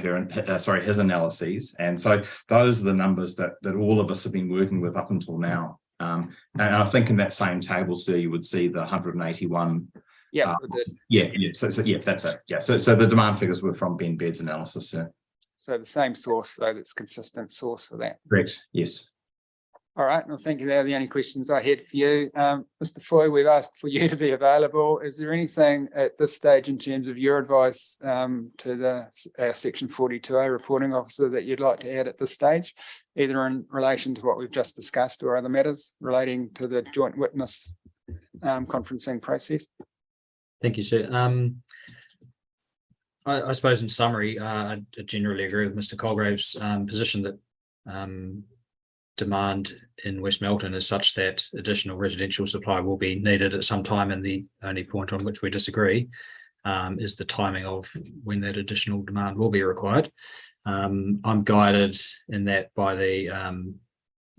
his analyses, and so those are the numbers that all of us have been working with up until now. And I think in that same table, sir, you would see the 181. Yeah, So yeah, that's it. Yeah, so the demand figures were from Ben Baird's analysis, sir. so the same source, so that's consistent source for that. Correct. Yes. All right, well, thank you. They're the only questions I had for you. Mr. Foy, we've asked for you to be available. Is there anything at this stage in terms of your advice to the Section 42A reporting officer that you'd like to add at this stage, either in relation to what we've just discussed or other matters relating to the joint witness conferencing process? Thank you, sir. I suppose in summary, I generally agree with Mr. Colgrave's position that demand in West Melton is such that additional residential supply will be needed at some time, and the only point on which we disagree is the timing of when that additional demand will be required. I'm guided in that by the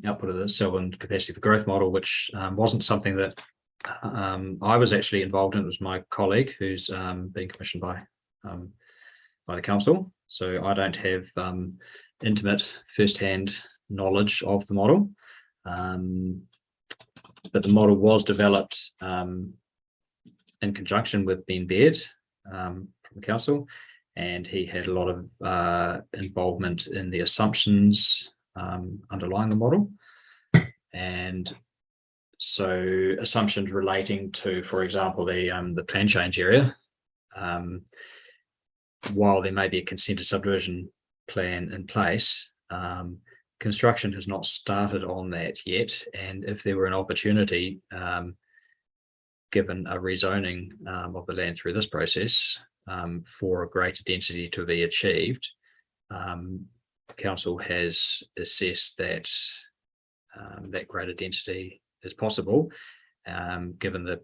output of the Selwyn capacity for growth model, which wasn't something that I was actually involved in. It was my colleague who's being commissioned by the council, so I don't have intimate first-hand knowledge of the model, but the model was developed in conjunction with Ben Baird from the council, and he had a lot of involvement in the assumptions underlying the model. And so assumptions relating to, for example, the plan change area, while there may be a consented subdivision plan in place, construction has not started on that yet, and if there were an opportunity, given a rezoning of the land through this process for a greater density to be achieved, council has assessed that that greater density is possible, given the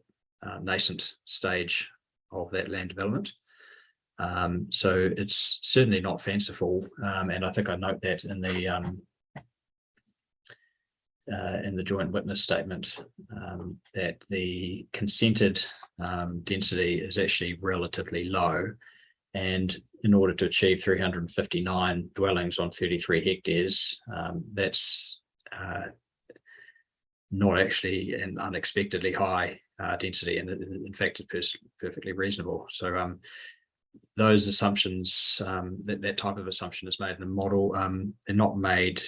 nascent stage of that land development. So it's certainly not fanciful, and I think I note that in the joint witness statement, that the consented density is actually relatively low, and in order to achieve 359 dwellings on 33 hectares, that's not actually an unexpectedly high density, and in fact it's perfectly reasonable. So those assumptions, that type of assumption is made in the model, they're not made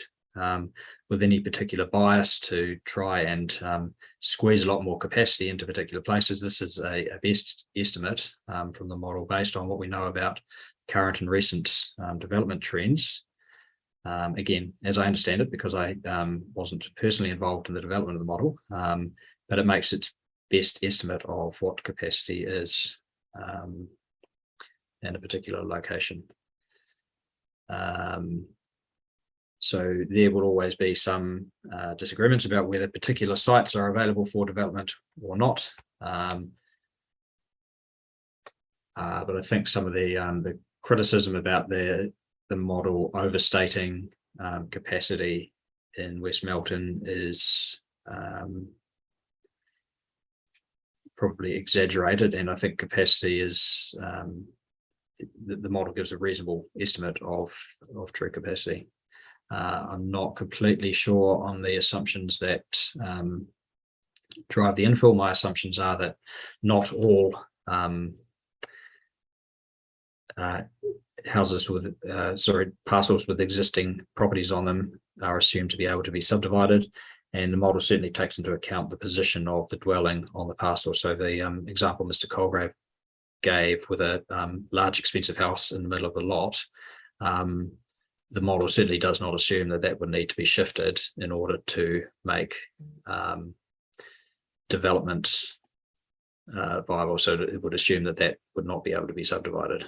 with any particular bias to try and squeeze a lot more capacity into particular places. This is a best estimate from the model based on what we know about current and recent development trends. Again, as I understand it, because I wasn't personally involved in the development of the model, but it makes its best estimate of what capacity is in a particular location. So there will always be some disagreements about whether particular sites are available for development or not. But I think some of the criticism about the model overstating capacity in West Melton is probably exaggerated, and I think capacity is the model gives a reasonable estimate of true capacity. I'm not completely sure on the assumptions that drive the infill. My assumptions are that not all parcels with existing properties on them are assumed to be able to be subdivided, and the model certainly takes into account the position of the dwelling on the parcel. So the example Mr. Colgrave gave with a large expensive house in the middle of the lot, the model certainly does not assume that that would need to be shifted in order to make development viable. So it would assume that that would not be able to be subdivided.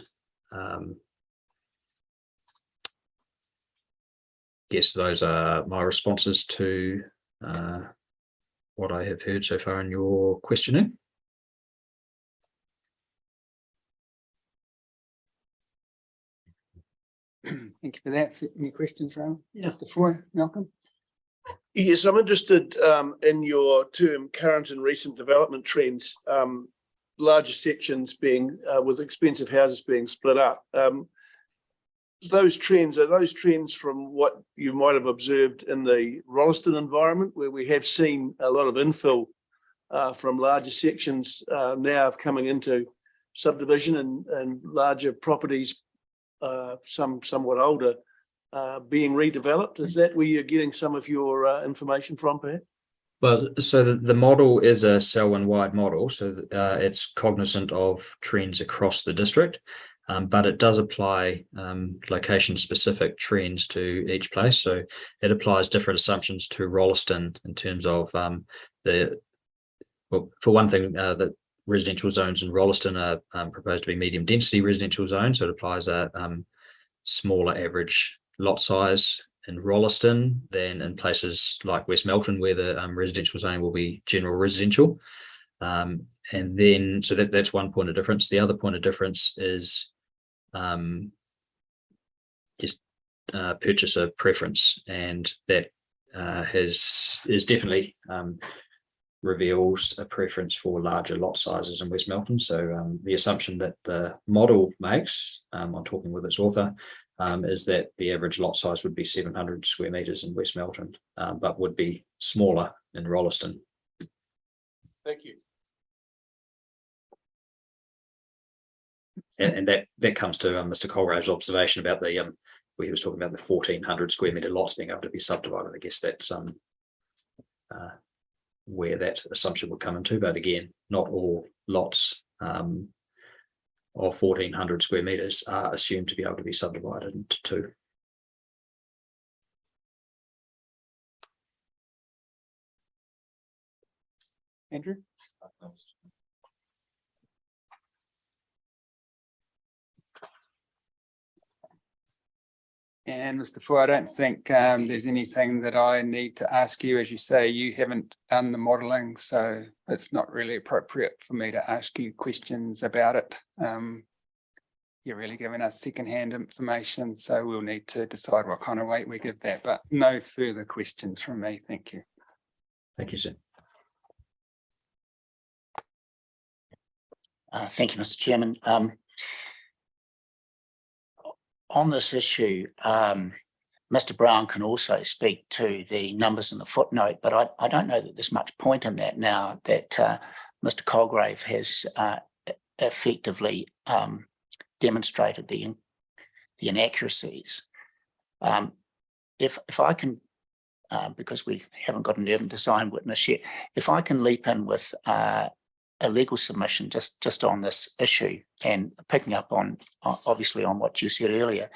Yes, those are my responses to what I have heard so far in your questioning. Thank you for that. Any questions, Ron? Yeah. Mr. Foy, Malcolm? Yes, I'm interested in your term current and recent development trends, larger sections being with expensive houses being split up. Those trends, are those trends from what you might have observed in the Rolleston environment, where we have seen a lot of infill from larger sections now coming into subdivision and larger properties, somewhat older, being redeveloped? Is that where you're getting some of your information from, perhaps? Well, so the model is a Selwyn-wide model, so it's cognizant of trends across the district, but it does apply location-specific trends to each place. So it applies different assumptions to Rolleston in terms of well, for one thing, the residential zones in Rolleston are proposed to be medium-density residential zones, so it applies a smaller average lot size in Rolleston than in places like West Melton, where the residential zoning will be general residential. And then, so that's one point of difference. The other point of difference is just purchaser preference, and that is definitely reveals a preference for larger lot sizes in West Melton. So the assumption that the model makes, on talking with its author, is that the average lot size would be 700 square meters in West Melton, but would be smaller in Rolleston. Thank you. And that comes to Mr. Colgrave's observation about the where he was talking about the 1,400 square meter lots being able to be subdivided. I guess that's where that assumption would come into, but again, not all lots of 1,400 square meters are assumed to be able to be subdivided into two. Andrew? And Mr. Foy, I don't think there's anything that I need to ask you. As you say, you haven't done the modelling, so it's not really appropriate for me to ask you questions about it. You're really giving us secondhand information, so we'll need to decide what kind of weight we give that, but no further questions from me. Thank you. Thank you, sir. Thank you, Mr. Chairman. On this issue, Mr. Brown can also speak to the numbers in the footnote, but I don't know that there's much point in that now that Mr. Colgrave has effectively demonstrated the inaccuracies. If I can, because we haven't got an urban design witness yet, if I can leap in with a legal submission just on this issue, and picking up on obviously on what you said earlier,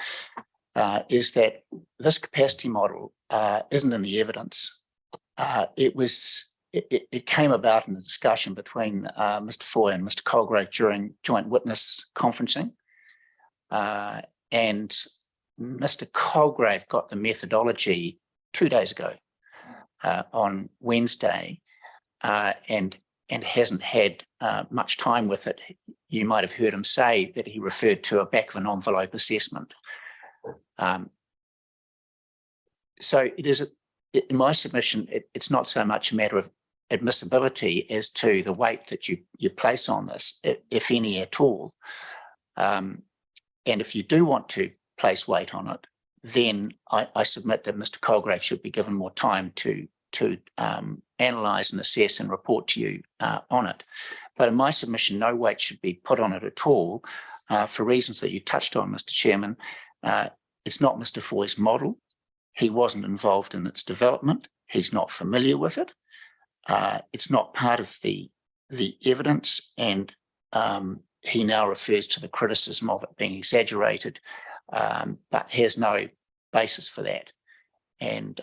is that this capacity model isn't in the evidence. It came about in a discussion between Mr. Foy and Mr. Colgrave during joint witness conferencing, and Mr. Colgrave got the methodology 2 days ago on Wednesday, and hasn't had much time with it. You might have heard him say that he referred to a back of an envelope assessment. So it is, in my submission, it's not so much a matter of admissibility as to the weight that you place on this, if any at all. And if you do want to place weight on it, then I submit that Mr. Colgrave should be given more time to analyse and assess and report to you on it. But in my submission, no weight should be put on it at all for reasons that you touched on, Mr. Chairman. It's not Mr. Foy's model. He wasn't involved in its development. He's not familiar with it. It's not part of the evidence, and he now refers to the criticism of it being exaggerated, but has no basis for that. And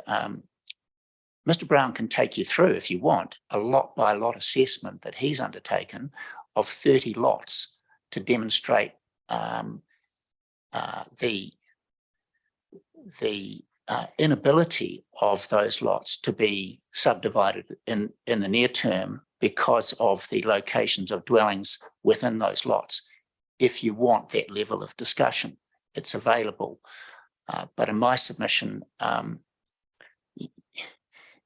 Mr. Brown can take you through, if you want, a lot by lot assessment that he's undertaken of 30 lots to demonstrate the inability of those lots to be subdivided in the near term because of the locations of dwellings within those lots. If you want that level of discussion, it's available. But in my submission,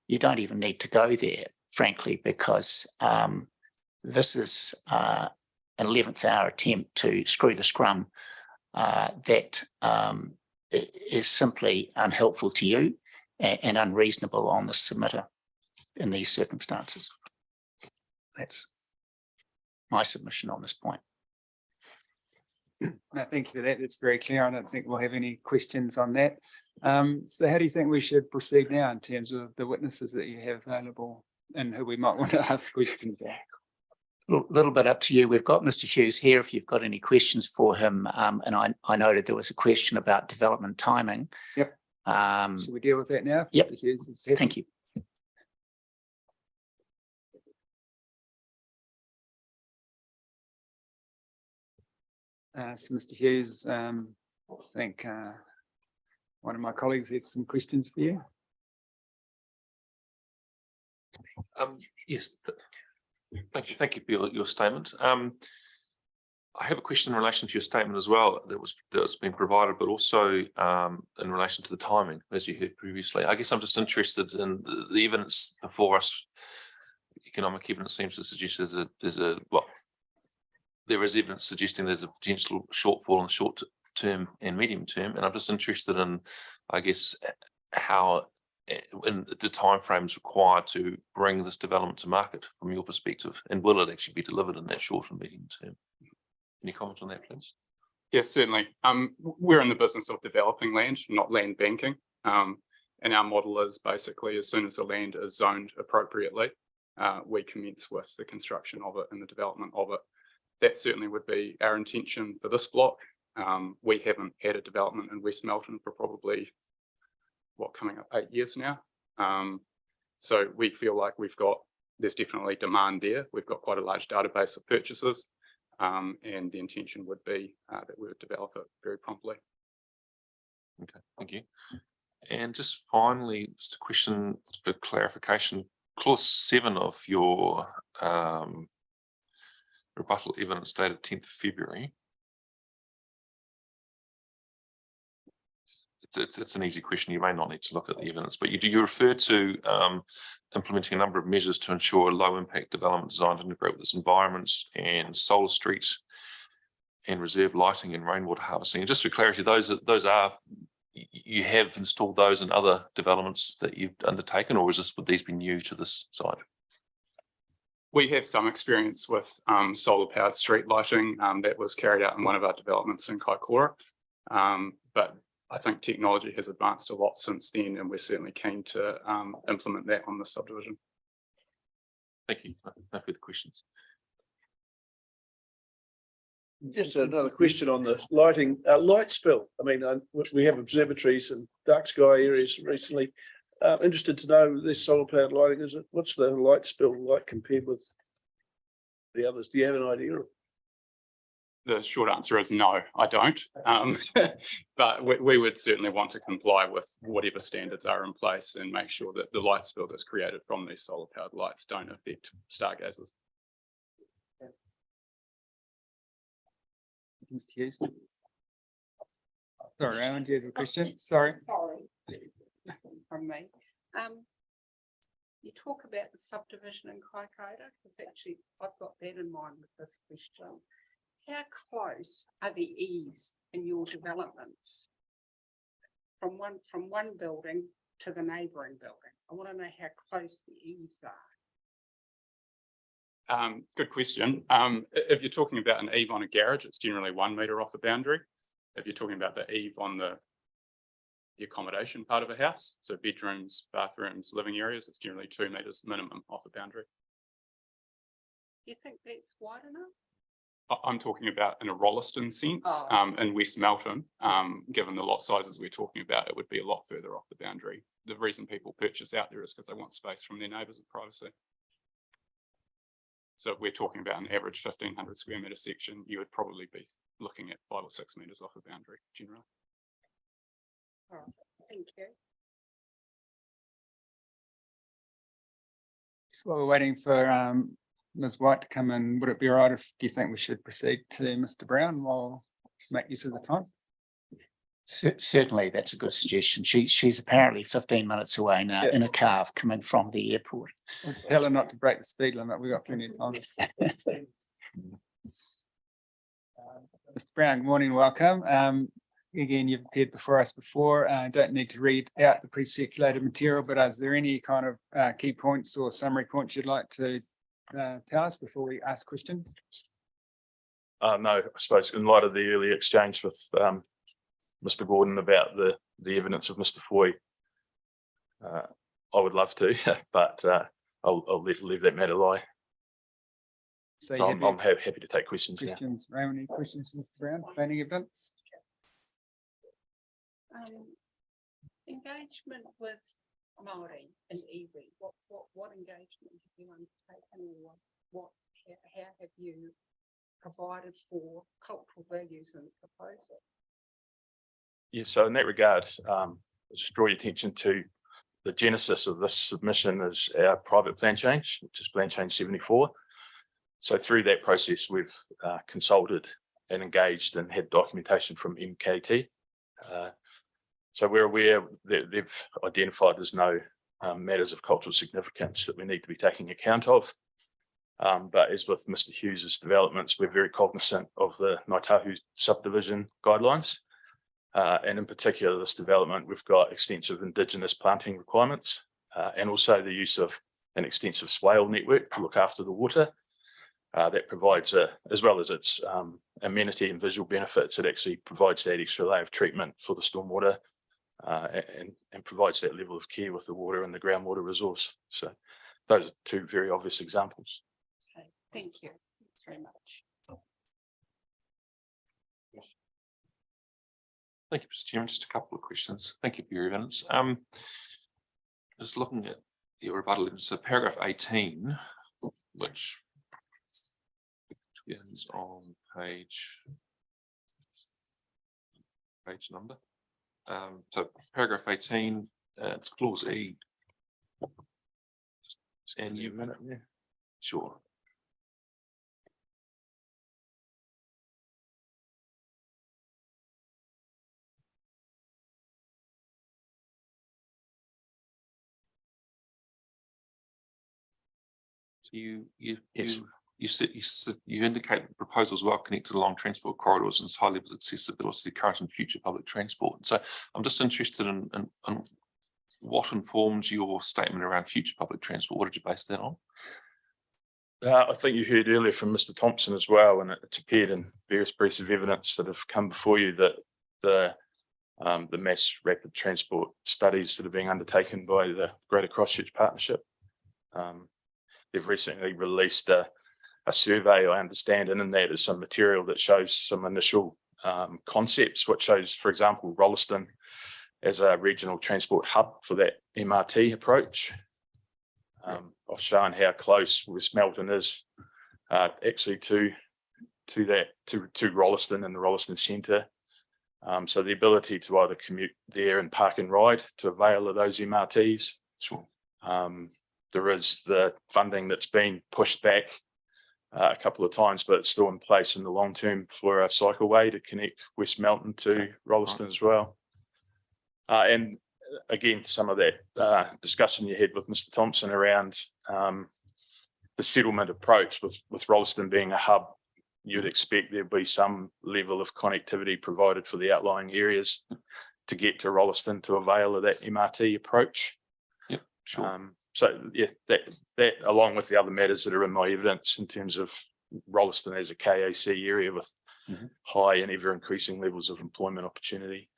you don't even need to go there, frankly, because this is an 11th hour attempt to screw the scrum that is simply unhelpful to you and unreasonable on the submitter in these circumstances. That's my submission on this point. No, thank you for that. It's very clear. I don't think we'll have any questions on that. So how do you think we should proceed now in terms of the witnesses that you have available and who we might want to ask questions about? Little bit up to you. We've got Mr. Hughes here if you've got any questions for him. And I noted there was a question about development timing. Yep. Should we deal with that now? Yep. Mr. Hughes is here. Thank you. So Mr. Hughes, I think one of my colleagues has some questions for you. Yes, thank you for your statement. I have a question in relation to your statement as well that's been provided, but also in relation to the timing, as you heard previously. I guess I'm just interested in the evidence before us. Economic evidence seems to suggest there is evidence suggesting there's a potential shortfall in the short term and medium term, and I'm just interested in, I guess, how in the timeframes required to bring this development to market from your perspective, and will it actually be delivered in that short and medium term? Any comment on that, please? Yes, certainly. We're in the business of developing land, not land banking. And our model is basically as soon as the land is zoned appropriately, we commence with the construction of it and the development of it. That certainly would be our intention for this block. We haven't had a development in West Melton for probably, coming up 8 years now. So we feel like there's definitely demand there. We've got quite a large database of purchases, and the intention would be that we would develop it very promptly. Okay, thank you. And just finally, just a question for clarification. Clause 7 of your rebuttal evidence dated 10th of February. It's an easy question. You may not need to look at the evidence, but you refer to implementing a number of measures to ensure low impact development designed to integrate with its environments and solar streets and reserve lighting and rainwater harvesting. And just for clarity, those are you have installed those in other developments that you've undertaken, or would these be new to this site? We have some experience with solar powered street lighting that was carried out in one of our developments in Kaikoura. But I think technology has advanced a lot since then, and we're certainly keen to implement that on the subdivision. Thank you. No further questions. Just another question on the lighting, light spill. I mean, we have observatories and dark sky areas recently. Interested to know this solar powered lighting, what's the light spill like compared with the others? Do you have an idea? The short answer is no, I don't. But we would certainly want to comply with whatever standards are in place and make sure that the light spill that's created from these solar powered lights don't affect stargazers. Mr. Hughes. Sorry, Alan, do you have a question? Sorry. From me. You talk about the subdivision in Kaikoura, because actually I've got that in mind with this question. How close are the eaves in your developments from one building to the neighbouring building? I want to know how close the eaves are. Good question. If you're talking about an eave on a garage, it's generally 1 metre off a boundary. If you're talking about the eave on the accommodation part of a house, so bedrooms, bathrooms, living areas, it's generally 2 metres minimum off a boundary. Do you think that's wide enough? I'm talking about in a Rolleston sense. In West Melton, given the lot sizes we're talking about, it would be a lot further off the boundary. The reason people purchase out there is because they want space from their neighbours and privacy. So if we're talking about an average 1,500 square metre section, you would probably be looking at 5 or 6 metres off a boundary generally. Thank you. So while we're waiting for Ms. White to come in, would it be all right if, do you think we should proceed to Mr. Brown while make use of the time? Certainly, that's a good suggestion. She's apparently 15 minutes away now Yeah. in a car coming from the airport. Tell her not to break the speed limit. We've got plenty of time. Mr. Brown, good morning, welcome. Again, you've appeared before us before. Don't need to read out the pre-circulated material, but is there any kind of key points or summary points you'd like to tell us before we ask questions? No, I suppose in light of the early exchange with Mr. Gordon about the evidence of Mr. Foy, I would love to, but I'll leave that matter lie. So I'm happy to take questions now. Questions, Raymond, any questions, Mr. Brown, planning evidence? Engagement with Māori and iwi, what engagement have you undertaken, or how have you provided for cultural values in the proposal? Yeah, so in that regard, I'll just draw your attention to the genesis of this submission is our private plan change, which is plan change 74. So through that process, we've consulted and engaged and had documentation from MKT. So we're aware that they've identified there's no matters of cultural significance that we need to be taking account of. But as with Mr. Hughes's developments, we're very cognizant of the Ngaitahu subdivision guidelines. And in particular, this development, we've got extensive Indigenous planting requirements and also the use of an extensive swale network to look after the water. That provides, as well as its amenity and visual benefits, it actually provides that extra layer of treatment for the stormwater and provides that level of care with the water and the groundwater resource. So those are two very obvious examples. Okay, thank you. Thanks very much. Thank you, Mr. Chairman. Just a couple of questions. Thank you for your evidence. Just looking at your rebuttal, so paragraph 18, which begins on page number. So paragraph 18, it's clause E. And you minute there. Sure. So you indicate the proposal is well connected along transport corridors and has high levels of accessibility to current and future public transport. So I'm just interested in what informs your statement around future public transport. What did you base that on? I think you heard earlier from Mr. Thompson as well, and it's appeared in various pieces of evidence that have come before you that the mass rapid transport studies that are being undertaken by the Greater Christchurch Partnership. They've recently released a survey, I understand, and in that is some material that shows some initial concepts, which shows, for example, Rolleston as a regional transport hub for that MRT approach. I've shown how close West Melton is actually to Rolleston and the Rolleston Centre. So the ability to either commute there and park and ride to avail of those MRTs. Sure. There is the funding that's been pushed back a couple of times, but it's still in place in the long term for a cycleway to connect West Melton to Rolleston as well. And again, some of that discussion you had with Mr. Thompson around the settlement approach with Rolleston being a hub, you'd expect there'd be some level of connectivity provided for the outlying areas to get to Rolleston to avail of that MRT approach. Yep, sure. So yeah, that along with the other matters that are in my evidence in terms of Rolleston as a KAC area with high and ever increasing levels of employment opportunity.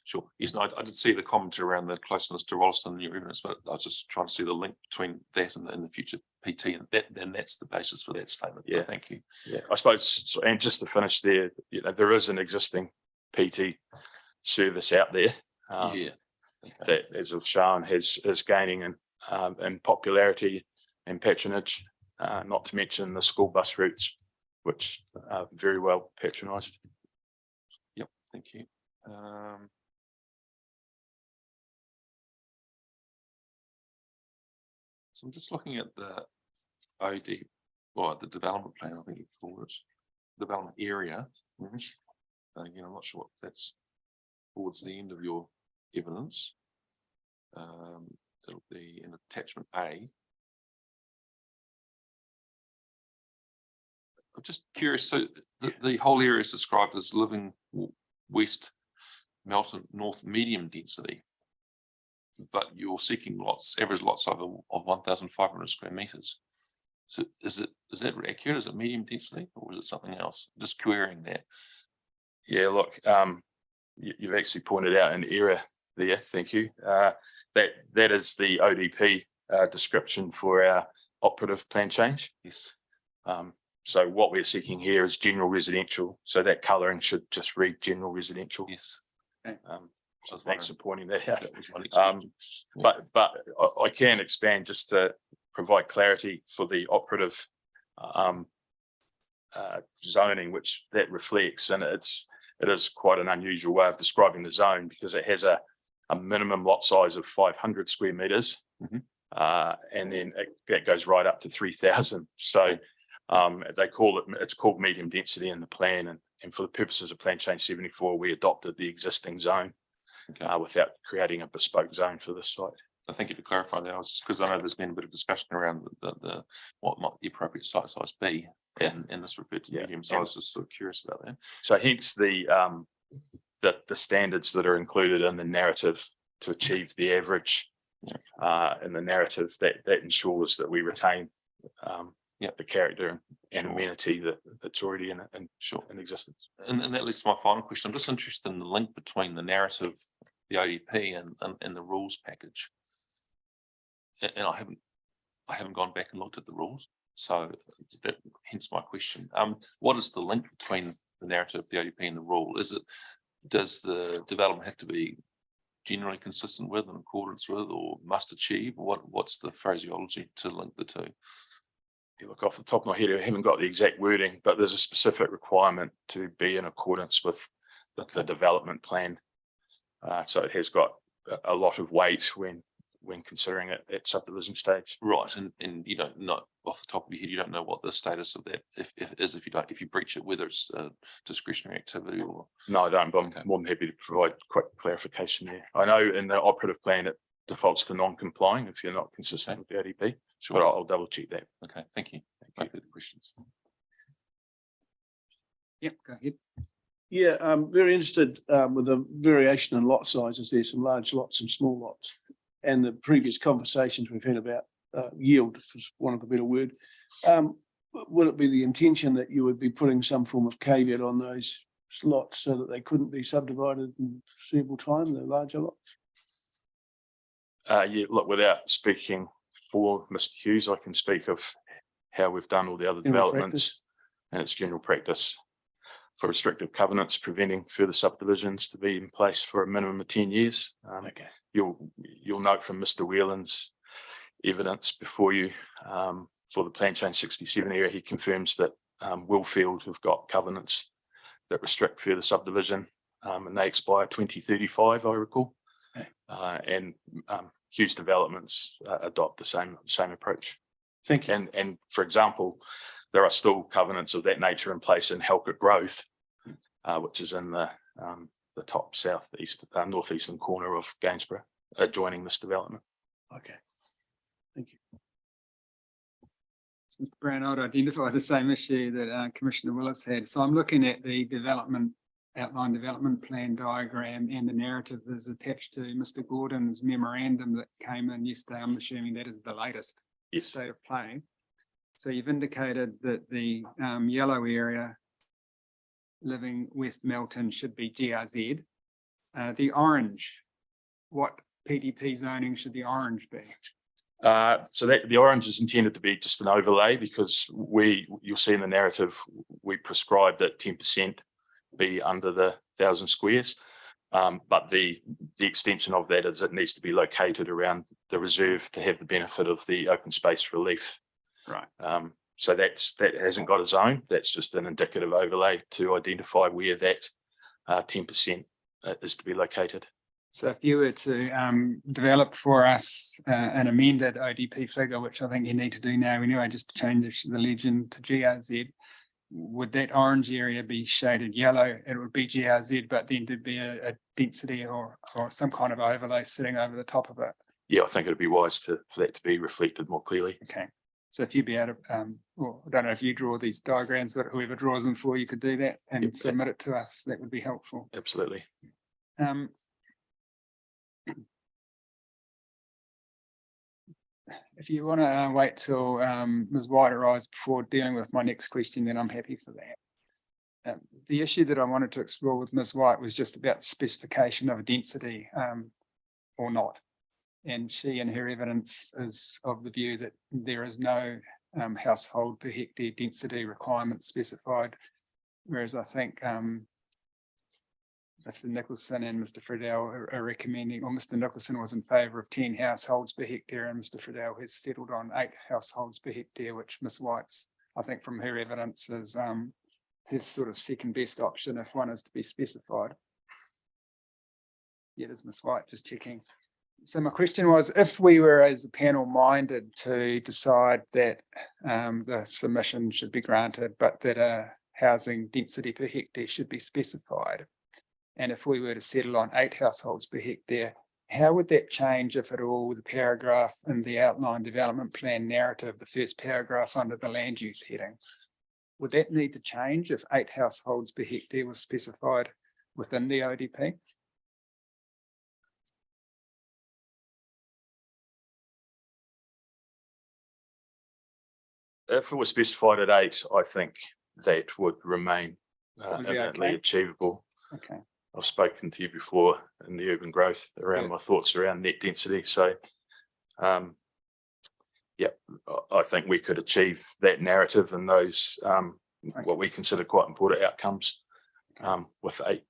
Sure. Yes, no, I did see the commentary around the closeness to Rolleston in your evidence, but I was just trying to see the link between that and the future PT, and that's the basis for that statement. Yeah, so thank you. Yeah, I suppose. So, and just to finish there, there is an existing PT service out there. Okay. That, as I've shown, is gaining in popularity and patronage. Not to mention the school bus routes, which are very well patronised. Yep, thank you. So I'm just looking at the OD, or the development plan, I think you call it, development area. So again, I'm not sure what that's towards the end of your evidence. It'll be in attachment A. I'm just curious, so the whole area is described as living west Melton North medium density, but you're seeking average lot size of 1,500 square meters. So is that accurate? Is it medium density or is it something else? Just querying that. Yeah, look, you've actually pointed out an error there. Thank you. That is the ODP description for our operative plan change. Yes. So what we're seeking here is general residential. So that colouring should just read general residential. Yes. So thanks for pointing that out. That was my next question. But I can expand just to provide clarity for the operative zoning, which that reflects, and it is quite an unusual way of describing the zone because it has a minimum lot size of 500 square meters, and then that goes right up to 3,000. So they call it's called medium density in the plan, and for the purposes of Plan Change 74, we adopted the existing zone without creating a bespoke zone for this site. Thank you to clarify that, because I know there's been a bit of discussion around the what might the appropriate site size be, and this referred to medium. So I was just sort of curious about that. So hence the standards that are included in the narrative to achieve the average in the narrative that ensures that we retain the character and amenity that's already in existence. And that leads to my final question. I'm just interested in the link between the narrative, the ODP, and the rules package. And I haven't gone back and looked at the rules, so hence my question. What is the link between the narrative, the ODP, and the rule? Does the development have to be generally consistent with, in accordance with, or must achieve? What's the phraseology to link the two? You look off the top of my head, I haven't got the exact wording, but there's a specific requirement to be in accordance with the development plan. So it has got a lot of weight when considering it at subdivision stage. Right, and you don't know off the top of your head, you don't know what the status of that if you breach it, whether it's a discretionary activity or. No, I don't, but I'm more than happy to provide quick clarification there. I know in the operative plan it defaults to non-complying if you're not consistent with the ODP. Sure. But I'll double check that. Okay, thank you. Thank you for the questions. Yep, go ahead. Yeah, I'm very interested with the variation in lot sizes. There's some large lots and small lots. And the previous conversations we've had about yield, for want of a better word. Would it be the intention that you would be putting some form of caveat on those lots so that they couldn't be subdivided in several times, the larger lots? Yeah, look, without speaking for Mr. Hughes, I can speak of how we've done all the other developments and its general practice for restrictive covenants preventing further subdivisions to be in place for a minimum of 10 years. You'll note from Mr. Whelan's evidence before you for the Plan Change 67 area, he confirms that Willfield have got covenants that restrict further subdivision, and they expire 2035, I recall. And Hughes Developments adopt the same approach. Thank you. And for example, there are still covenants of that nature in place in Halkett Grove, which is in the top northeastern corner of Gainsborough, adjoining this development. Okay, thank you. Mr. Brown, I'd identify the same issue that Commissioner Willis had. So I'm looking at the outline development plan diagram, and the narrative is attached to Mr. Gordon's memorandum that came in yesterday. I'm assuming that is the latest state of play. So you've indicated that the yellow area, living West Melton, should be GRZ. The orange, what PDP zoning should the orange be? So that the orange is intended to be just an overlay, because you'll see in the narrative we prescribed that 10% be under the 1,000 squares, but the extension of that is it needs to be located around the reserve to have the benefit of the open space relief. Right. So that hasn't got a zone. That's just an indicative overlay to identify where that 10% is to be located. So if you were to develop for us an amended ODP figure, which I think you need to do now anyway, just to change the legend to GRZ, would that orange area be shaded yellow? It would be GRZ, but then there'd be a density or some kind of overlay sitting over the top of it. Yeah, I think it'd be wise for that to be reflected more clearly. Okay. So if you'd be able to, well, I don't know if you draw these diagrams, but whoever draws them for you could do that and Yep. submit it to us. That would be helpful. Absolutely. If you want to wait till Ms. White arrives before dealing with my next question, then I'm happy for that. The issue that I wanted to explore with Ms. White was just about specification of a density or not. And she and her evidence is of the view that there is no household per hectare density requirement specified, whereas I think Mr. Nicholson and Mr. Friedel are recommending, or Mr. Nicholson was in favour of 10 households per hectare, and Mr. Friedel has settled on 8 households per hectare, which Ms. White's, I think from her evidence, is his sort of second best option if one is to be specified. Yeah, there's Ms. White, just checking. So my question was, if we were as a panel minded to decide that the submission should be granted, but that a housing density per hectare should be specified, and if we were to settle on 8 households per hectare, how would that change, if at all, the paragraph in the outline development plan narrative, the first paragraph under the land use heading? Would that need to change if 8 households per hectare was specified within the ODP? If it was specified at 8, I think that would remain Would be eminently okay? achievable. Okay. I've spoken to you before in the urban growth around Yeah. my thoughts around net density. So, yeah, I think we could achieve that narrative and those what we consider quite important outcomes with 8.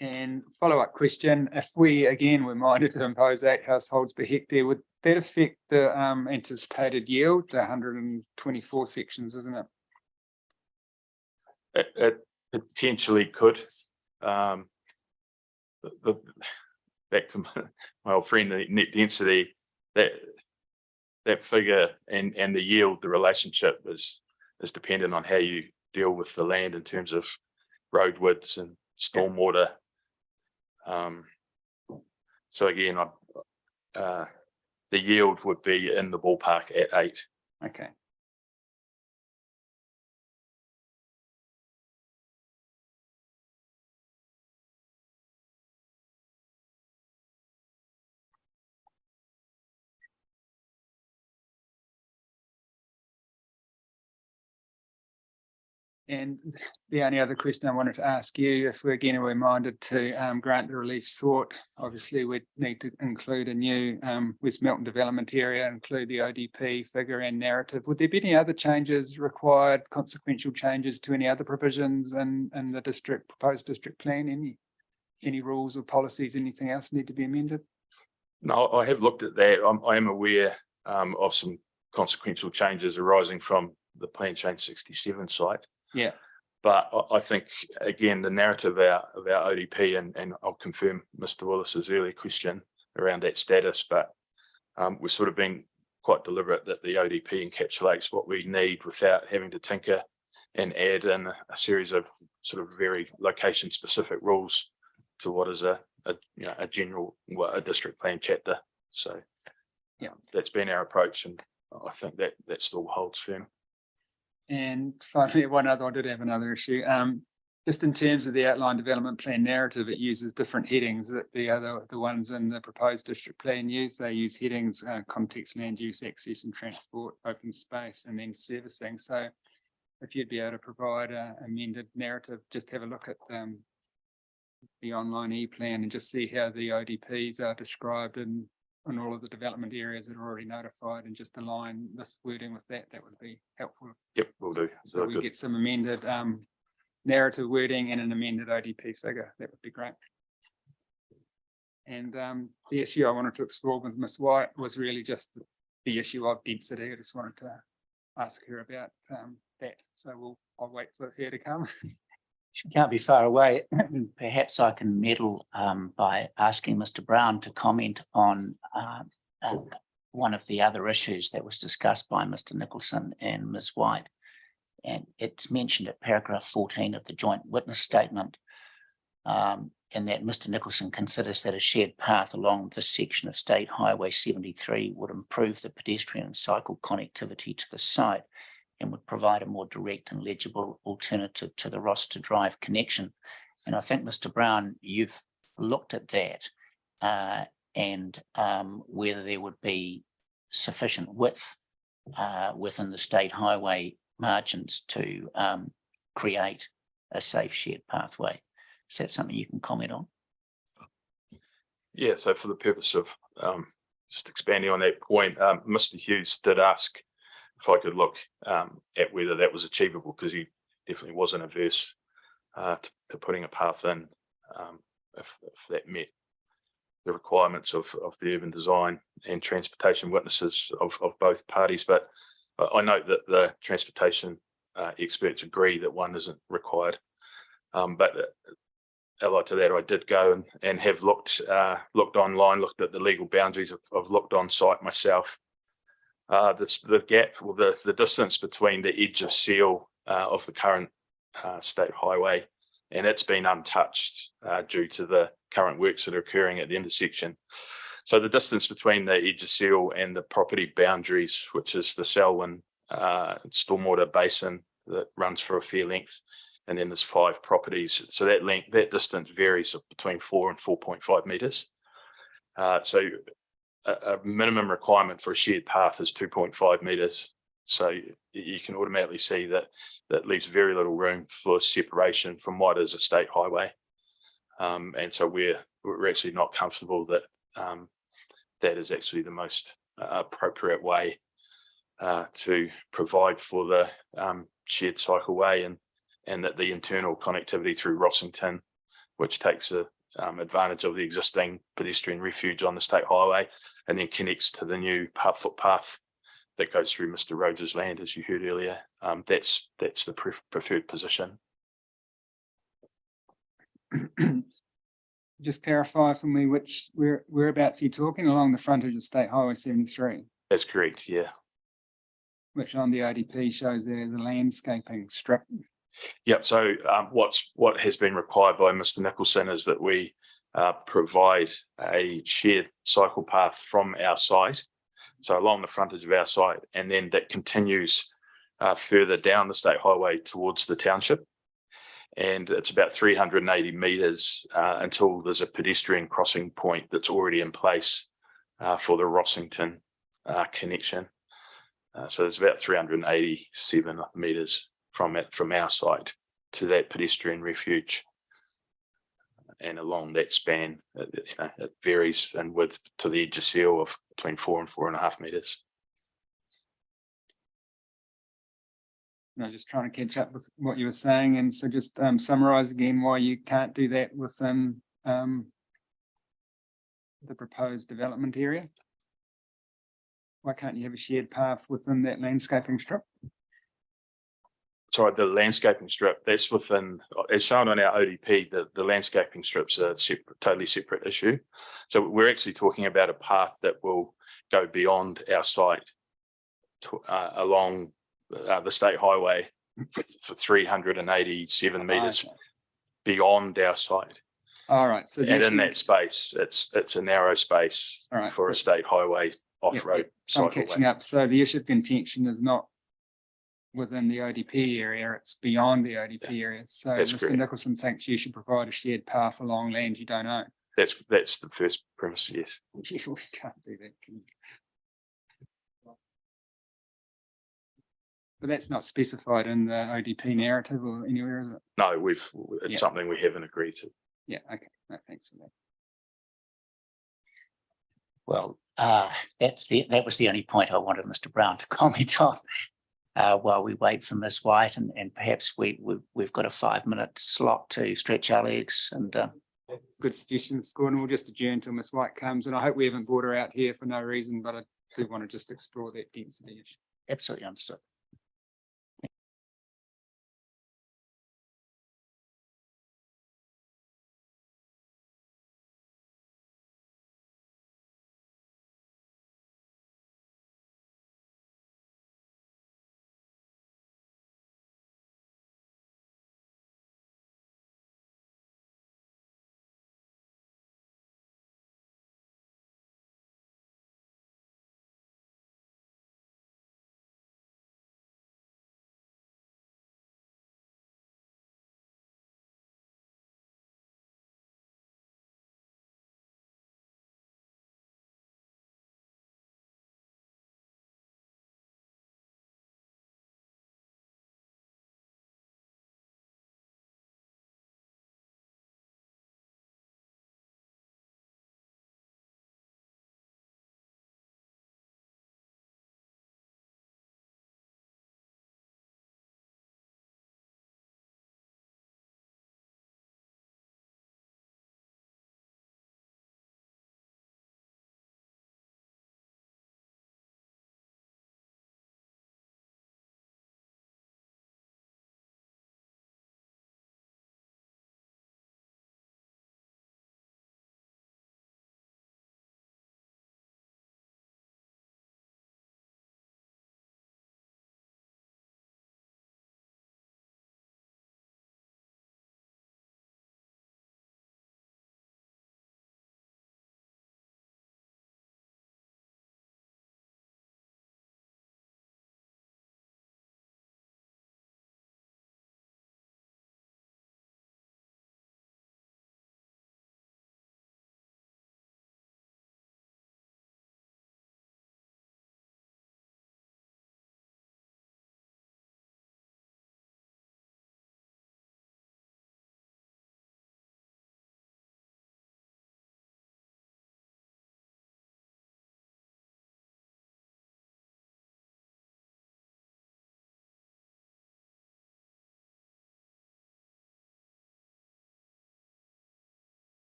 And follow-up question, if we again were minded to impose 8 households per hectare, would that affect the anticipated yield, the 124 sections, isn't it? It potentially could. Back to my old friend, the net density, that figure and the yield, the relationship is dependent on how you deal with the land in terms of road widths and stormwater. So again, the yield would be in the ballpark at 8. Okay. And the only other question I wanted to ask you, if we're again minded to grant the relief sought, obviously we'd need to include a new West Melton development area, include the ODP figure and narrative. Would there be any other changes required, consequential changes to any other provisions in the district, proposed district plan? Any rules or policies, anything else need to be amended? No, I have looked at that. I am aware of some consequential changes arising from the Plan Change 67 site. Yeah. But I think, again, the narrative of our ODP, and I'll confirm Mr. Willis's earlier question around that status, but we're sort of being quite deliberate that the ODP encapsulates what we need without having to tinker and add in a series of sort of very location specific rules to what is a general, a district plan chapter. So yeah, that's been our approach, and I think that still holds firm. And finally, I did have another issue. Just in terms of the outline development plan narrative, it uses different headings that the ones in the proposed district plan use. They use headings, context, land use, access and transport, open space, and then servicing. So if you'd be able to provide an amended narrative, just have a look at the online e-plan and just see how the ODPs are described in all of the development areas that are already notified, and just align this wording with that would be helpful. Yep, we'll do. So we get some amended narrative wording and an amended ODP figure. That would be great. And the issue I wanted to explore with Ms. White was really just the issue of density. I just wanted to ask her about that. So I'll wait for her to come. She can't be far away. Perhaps I can meddle by asking Mr. Brown to comment on one of the other issues that was discussed by Mr. Nicholson and Ms. White. And it's mentioned at paragraph 14 of the joint witness statement, in that Mr. Nicholson considers that a shared path along this section of State Highway 73 would improve the pedestrian and cycle connectivity to the site and would provide a more direct and legible alternative to the Roster Drive connection. And I think, Mr. Brown, you've looked at that and whether there would be sufficient width within the state highway margins to create a safe shared pathway. Is that something you can comment on? Yeah, so for the purpose of just expanding on that point, Mr. Hughes did ask if I could look at whether that was achievable, because he definitely wasn't averse to putting a path in if that met the requirements of the urban design and transportation witnesses of both parties. But I note that the transportation experts agree that one isn't required. But allied to that, I did go and have looked online, looked at the legal boundaries. I've looked on site myself. The gap, or the distance between the edge of seal of the current state highway, and it's been untouched due to the current works that are occurring at the intersection. So the distance between the edge of seal and the property boundaries, which is the Selwyn stormwater basin that runs for a fair length, and then there's 5 properties. So that distance varies between 4 and 4.5 meters. So a minimum requirement for a shared path is 2.5 meters. So you can automatically see that that leaves very little room for separation from what is a state highway. And so we're actually not comfortable that that is actually the most appropriate way to provide for the shared cycleway, and that the internal connectivity through Rossington, which takes advantage of the existing pedestrian refuge on the state highway and then connects to the new footpath that goes through Mr. Rhodes's land, as you heard earlier. That's the preferred position. Just clarify for me whereabouts you're talking, along the frontage of State Highway 73. That's correct, yeah. Which on the ODP shows there the landscaping strip. Yep. So what has been required by Mr. Nicholson is that we provide a shared cycle path from our site, so along the frontage of our site, and then that continues further down the state highway towards the township. And it's about 380 meters until there's a pedestrian crossing point that's already in place for the Rossington connection. So there's about 387 meters from our site to that pedestrian refuge. And along that span, it varies in width to the edge of seal of between 4 and 4.5 meters. I was just trying to catch up with what you were saying, and so just summarize again why you can't do that within the proposed development area. Why can't you have a shared path within that landscaping strip? Sorry, the landscaping strip, that's within, as shown on our ODP, the landscaping strip's a totally separate issue. So we're actually talking about a path that will go beyond our site along the state highway for 387 meters beyond our site. All right. So and in that space, it's a narrow space for a state highway off-road cycleway. I'm catching up. So the issue of contention is not within the ODP area, it's beyond the ODP area. So Mr. Correct. Nicholson thinks you should provide a shared path along land you don't own. That's the first premise, yes. We can't do that. But that's not specified in the ODP narrative or anywhere, is it? No, it's something we haven't agreed to. Yeah, okay. No, thanks for that. Well, that was the only point I wanted Mr. Brown to comment on while we wait for Ms. White, and perhaps we've got a 5-minute slot to stretch our legs. And good suggestion, Gordon. We'll just adjourn until Ms. White comes, and I hope we haven't brought her out here for no reason, but I do want to just explore that density issue. Absolutely understood.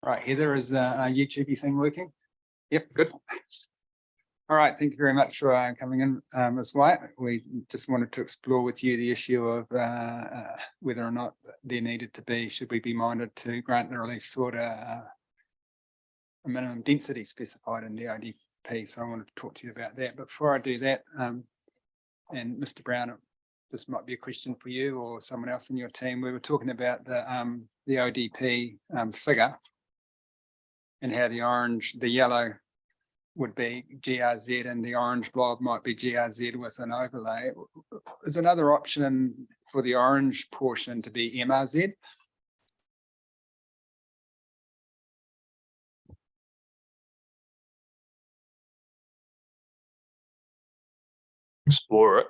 Right, Heather, is our YouTube thing working? Yep, good. All right, thank you very much for coming in, Ms. White. We just wanted to explore with you the issue of whether or not there needed to be, should we be minded to grant the release order a minimum density specified in the ODP. So I wanted to talk to you about that. But before I do that, and Mr. Brown, this might be a question for you or someone else in your team. We were talking about the ODP figure and how the yellow would be GRZ and the orange blob might be GRZ with an overlay. Is another option for the orange portion to be MRZ? Explore it.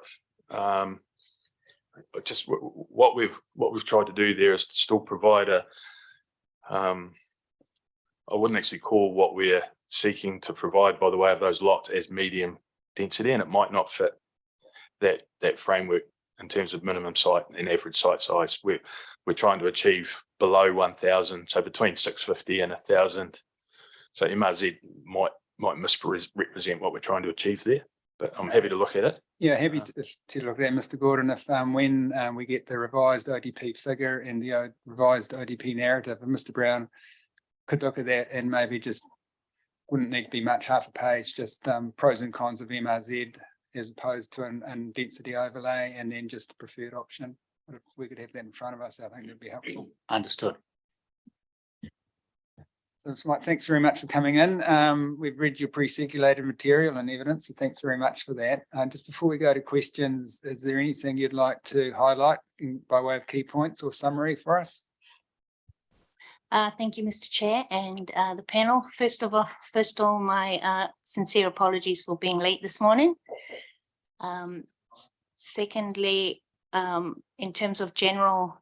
Just what we've tried to do there is to still provide a I wouldn't actually call what we're seeking to provide by the way of those lots as medium density, and it might not fit that framework in terms of minimum site and average site size. We're trying to achieve below 1,000, so between 650 and 1,000. So MRZ might misrepresent what we're trying to achieve there, but I'm happy to look at it. Yeah, happy to look at that, Mr. Gordon. If when we get the revised ODP figure and the revised ODP narrative, and Mr. Brown could look at that and maybe just wouldn't need to be much, half a page, just pros and cons of MRZ as opposed to an density overlay, and then just the preferred option. But if we could have that in front of us, I think it'd be helpful. Understood. So Ms. White, thanks very much for coming in. We've read your pre-circulated material and evidence, so thanks very much for that. Just before we go to questions, is there anything you'd like to highlight by way of key points or summary for us? Thank you, Mr. Chair, and the panel. First of all, my sincere apologies for being late this morning. Secondly, in terms of a general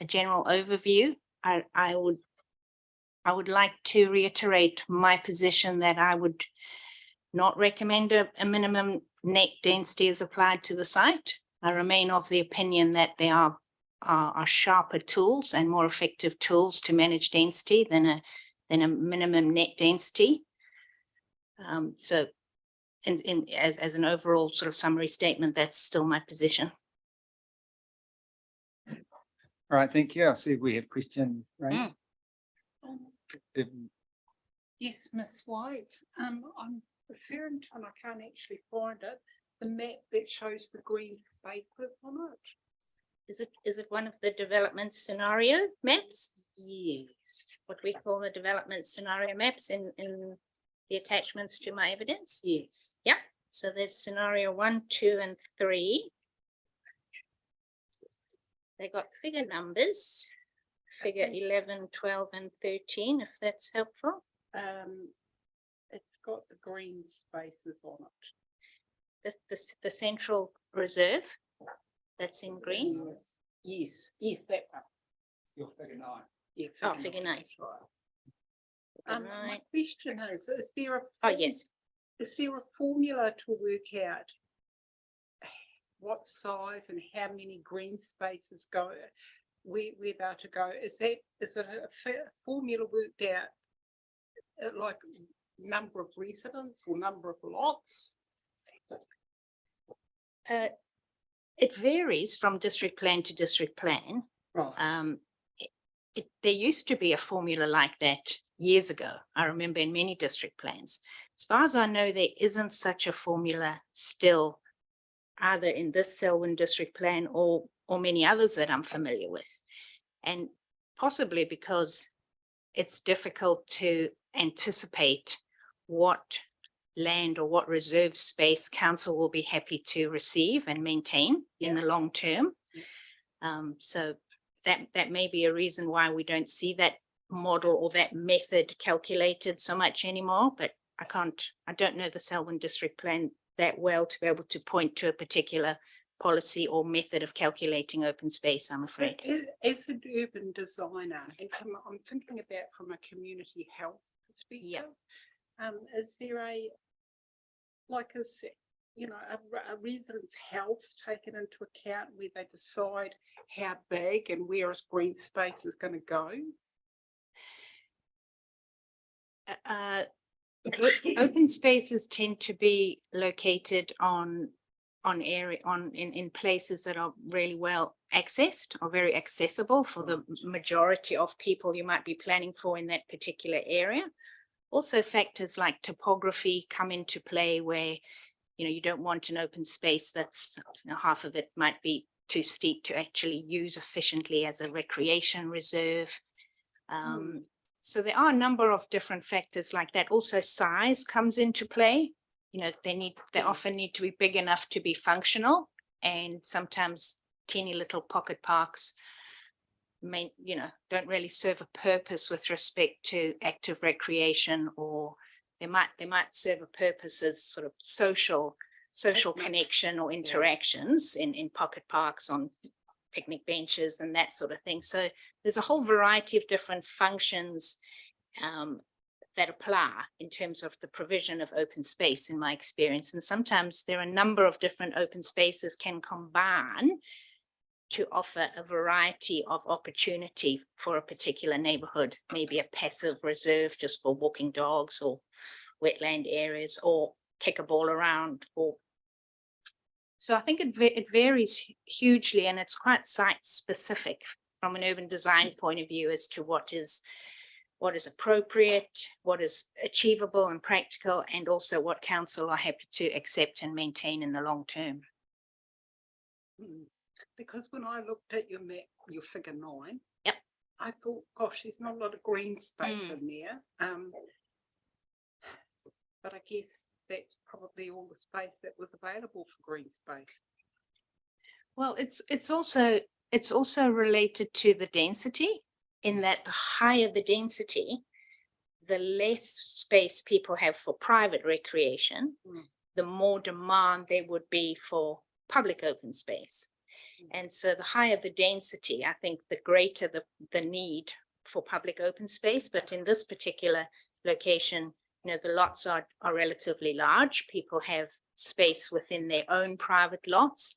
overview, I would like to reiterate my position that I would not recommend a minimum net density as applied to the site. I remain of the opinion that there are sharper tools and more effective tools to manage density than a minimum net density. So as an overall sort of summary statement, that's still my position. All right, thank you. I'll see if we have questions. Right? Yes, Ms. White. I'm referring to, and I can't actually find it, the map that shows the green spaces on it. Is it one of the development scenario maps? Yes. What we call the development scenario maps in the attachments to my evidence? Yes. Yeah. So there's scenario 1, 2, and 3. They got figure numbers, figure 11, 12, and 13, if that's helpful. It's got the green spaces on it. The central reserve, that's in green. Yes, that one. Your figure 9. Yeah, Oh, figure 9. My question is there is there a formula to work out what size and how many green spaces go where they're to go? Is it a formula worked out like number of residents or number of lots? It varies from district plan to district plan. Right. There used to be a formula like that years ago. I remember in many district plans. As far as I know, there isn't such a formula still, either in this Selwyn district plan or many others that I'm familiar with. And possibly because it's difficult to anticipate what land or what reserve space council will be happy to receive and maintain in the long term. So that may be a reason why we don't see that model or that method calculated so much anymore, but I don't know the Selwyn district plan that well to be able to point to a particular policy or method of calculating open space, I'm afraid. As an urban designer, and I'm thinking about from a community health perspective, is there a resident's health taken into account where they decide how big and where a green space is going to go? Open spaces tend to be located in places that are really well accessed or very accessible for the majority of people you might be planning for in that particular area. Also, factors like topography come into play, where you don't want an open space that's half of it might be too steep to actually use efficiently as a recreation reserve. So there are a number of different factors like that. Also, size comes into play. They often need to be big enough to be functional, and sometimes teeny little pocket parks don't really serve a purpose with respect to active recreation, or they might serve a purpose as sort of social connection or interactions in pocket parks, on picnic benches and that sort of thing. So there's a whole variety of different functions that apply in terms of the provision of open space, in my experience. And sometimes there are a number of different open spaces can combine to offer a variety of opportunity for a particular neighborhood, maybe a passive reserve just for walking dogs, or wetland areas, or kick a ball around. So I think it varies hugely, and it's quite site specific from an urban design point of view as to what is appropriate, what is achievable and practical, and also what council are happy to accept and maintain in the long term. Because when I looked at your map, your figure 9, yep, I thought, gosh, there's not a lot of green space in there. But I guess that's probably all the space that was available for green space. Well, it's also related to the density, in that the higher the density, the less space people have for private recreation, the more demand there would be for public open space. And so the higher the density, I think the greater the need for public open space. But in this particular location, the lots are relatively large. People have space within their own private lots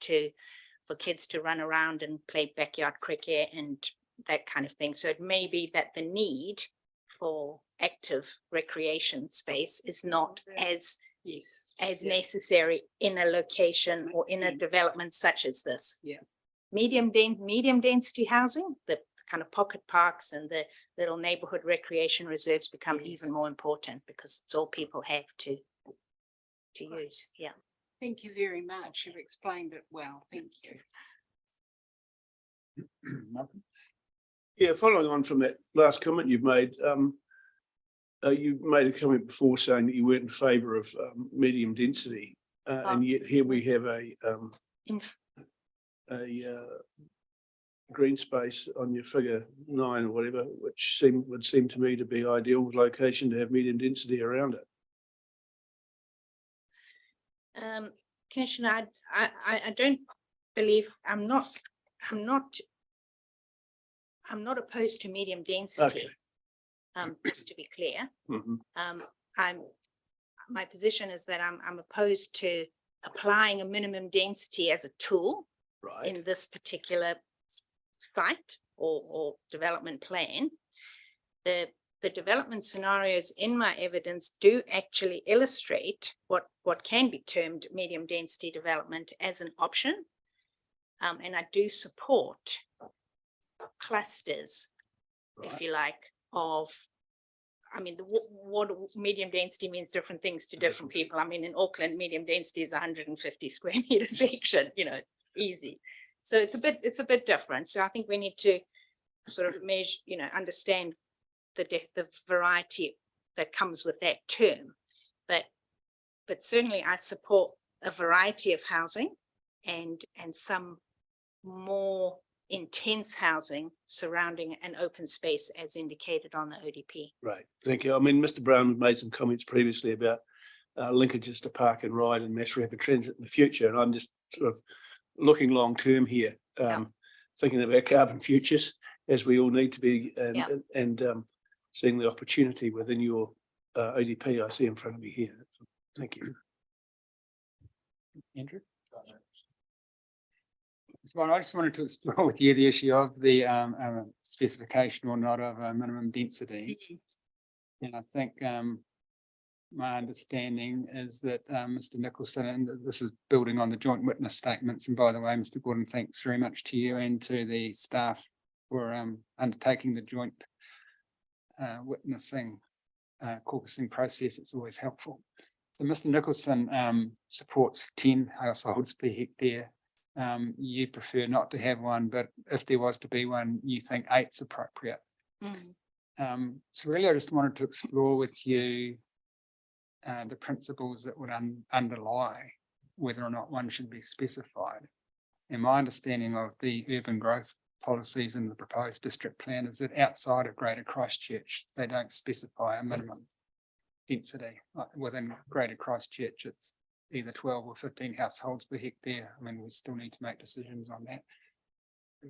for kids to run around and play backyard cricket and that kind of thing. So it may be that the need for active recreation space is not as necessary in a location or in a development such as this. Yeah. Medium density housing, the kind of pocket parks and the little neighborhood recreation reserves become even more important, because it's all people have to use. Yeah. Thank you very much. You've explained it well. Thank you. Yeah, following on from that last comment you've made, you made a comment before saying that you weren't in favour of medium density, and yet here we have a green space on your figure 9 or whatever, which would seem to me to be ideal location to have medium density around it. Commissioner, I don't believe I'm not opposed to medium density. Okay. Just to be clear, my position is that I'm opposed to applying a minimum density as a tool in this particular site or development plan. The development scenarios in my evidence do actually illustrate what can be termed medium density development as an option. And I do support clusters, if you like, what medium density means different things to different people. I mean, in Auckland, medium density is 150 square meter section, easy. So it's a bit different. So I think we need to sort of measure, understand the variety that comes with that term. But certainly I support a variety of housing and some more intense housing surrounding an open space as indicated on the ODP. Right, thank you. I mean, Mr. Brown made some comments previously about linkages to park and ride and mass rapid transit in the future, and I'm just sort of looking long term here, thinking of our carbon futures, as we all need to be, and seeing the opportunity within your ODP I see in front of me here. Thank you. Andrew? So I just wanted to explore with you the issue of the specification or not of a minimum density. And I think my understanding is that Mr. Nicholson, and this is building on the joint witness statements, and by the way, Mr. Gordon, thanks very much to you and to the staff for undertaking the joint witnessing caucusing process. It's always helpful. So Mr. Nicholson supports 10 households per hectare. You prefer not to have one, but if there was to be one, you think 8's appropriate. So really, I just wanted to explore with you the principles that would underlie whether or not one should be specified. And my understanding of the urban growth policies in the proposed district plan is that outside of Greater Christchurch, they don't specify a minimum density. Within Greater Christchurch, it's either 12 or 15 households per hectare. I mean, we still need to make decisions on that.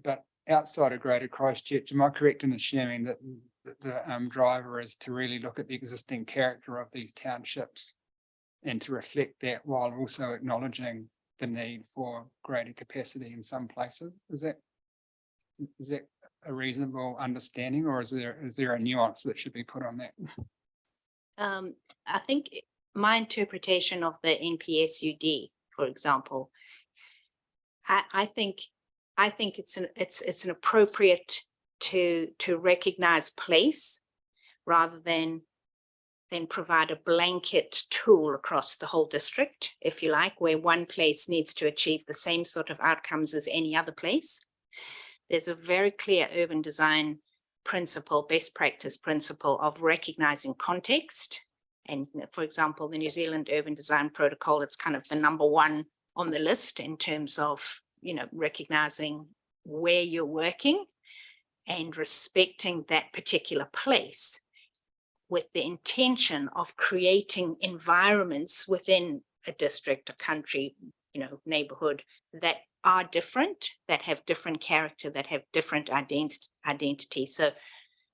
But outside of Greater Christchurch, am I correct in assuming that the driver is to really look at the existing character of these townships and to reflect that while also acknowledging the need for greater capacity in some places? Is that a reasonable understanding, or is there a nuance that should be put on that? I think my interpretation of the NPSUD, for example, I think it's an appropriate to recognize place rather than provide a blanket tool across the whole district, if you like, where one place needs to achieve the same sort of outcomes as any other place. There's a very clear urban design principle, best practice principle of recognizing context. And for example, the New Zealand Urban Design Protocol, it's kind of the number one on the list in terms of, recognizing where you're working and respecting that particular place with the intention of creating environments within a district, a country, neighborhood that are different, that have different character, that have different identity. So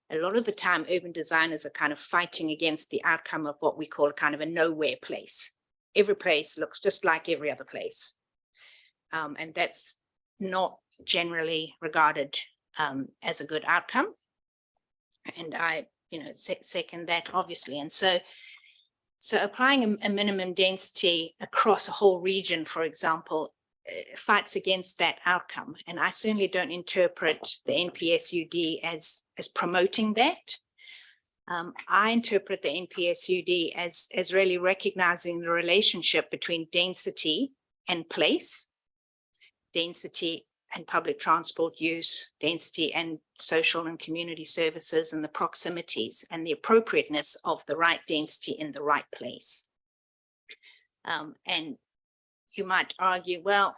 a lot of the time, urban designers are kind of fighting against the outcome of what we call kind of a nowhere place. Every place looks just like every other place. And that's not generally regarded as a good outcome. And I, second that, obviously. And so applying a minimum density across a whole region, for example, fights against that outcome. And I certainly don't interpret the NPSUD as promoting that. I interpret the NPSUD as really recognizing the relationship between density and place, density and public transport use, density and social and community services, and the proximities and the appropriateness of the right density in the right place. And you might argue, well,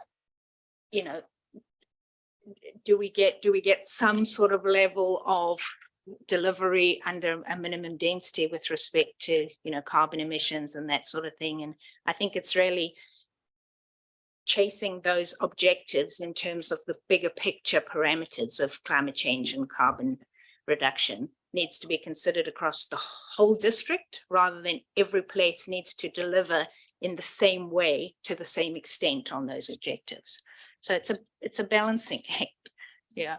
do we get some sort of level of delivery under a minimum density with respect to, carbon emissions and that sort of thing? And I think it's really chasing those objectives in terms of the bigger picture parameters of climate change and carbon reduction needs to be considered across the whole district rather than every place needs to deliver in the same way to the same extent on those objectives. So it's a balancing act. Yeah.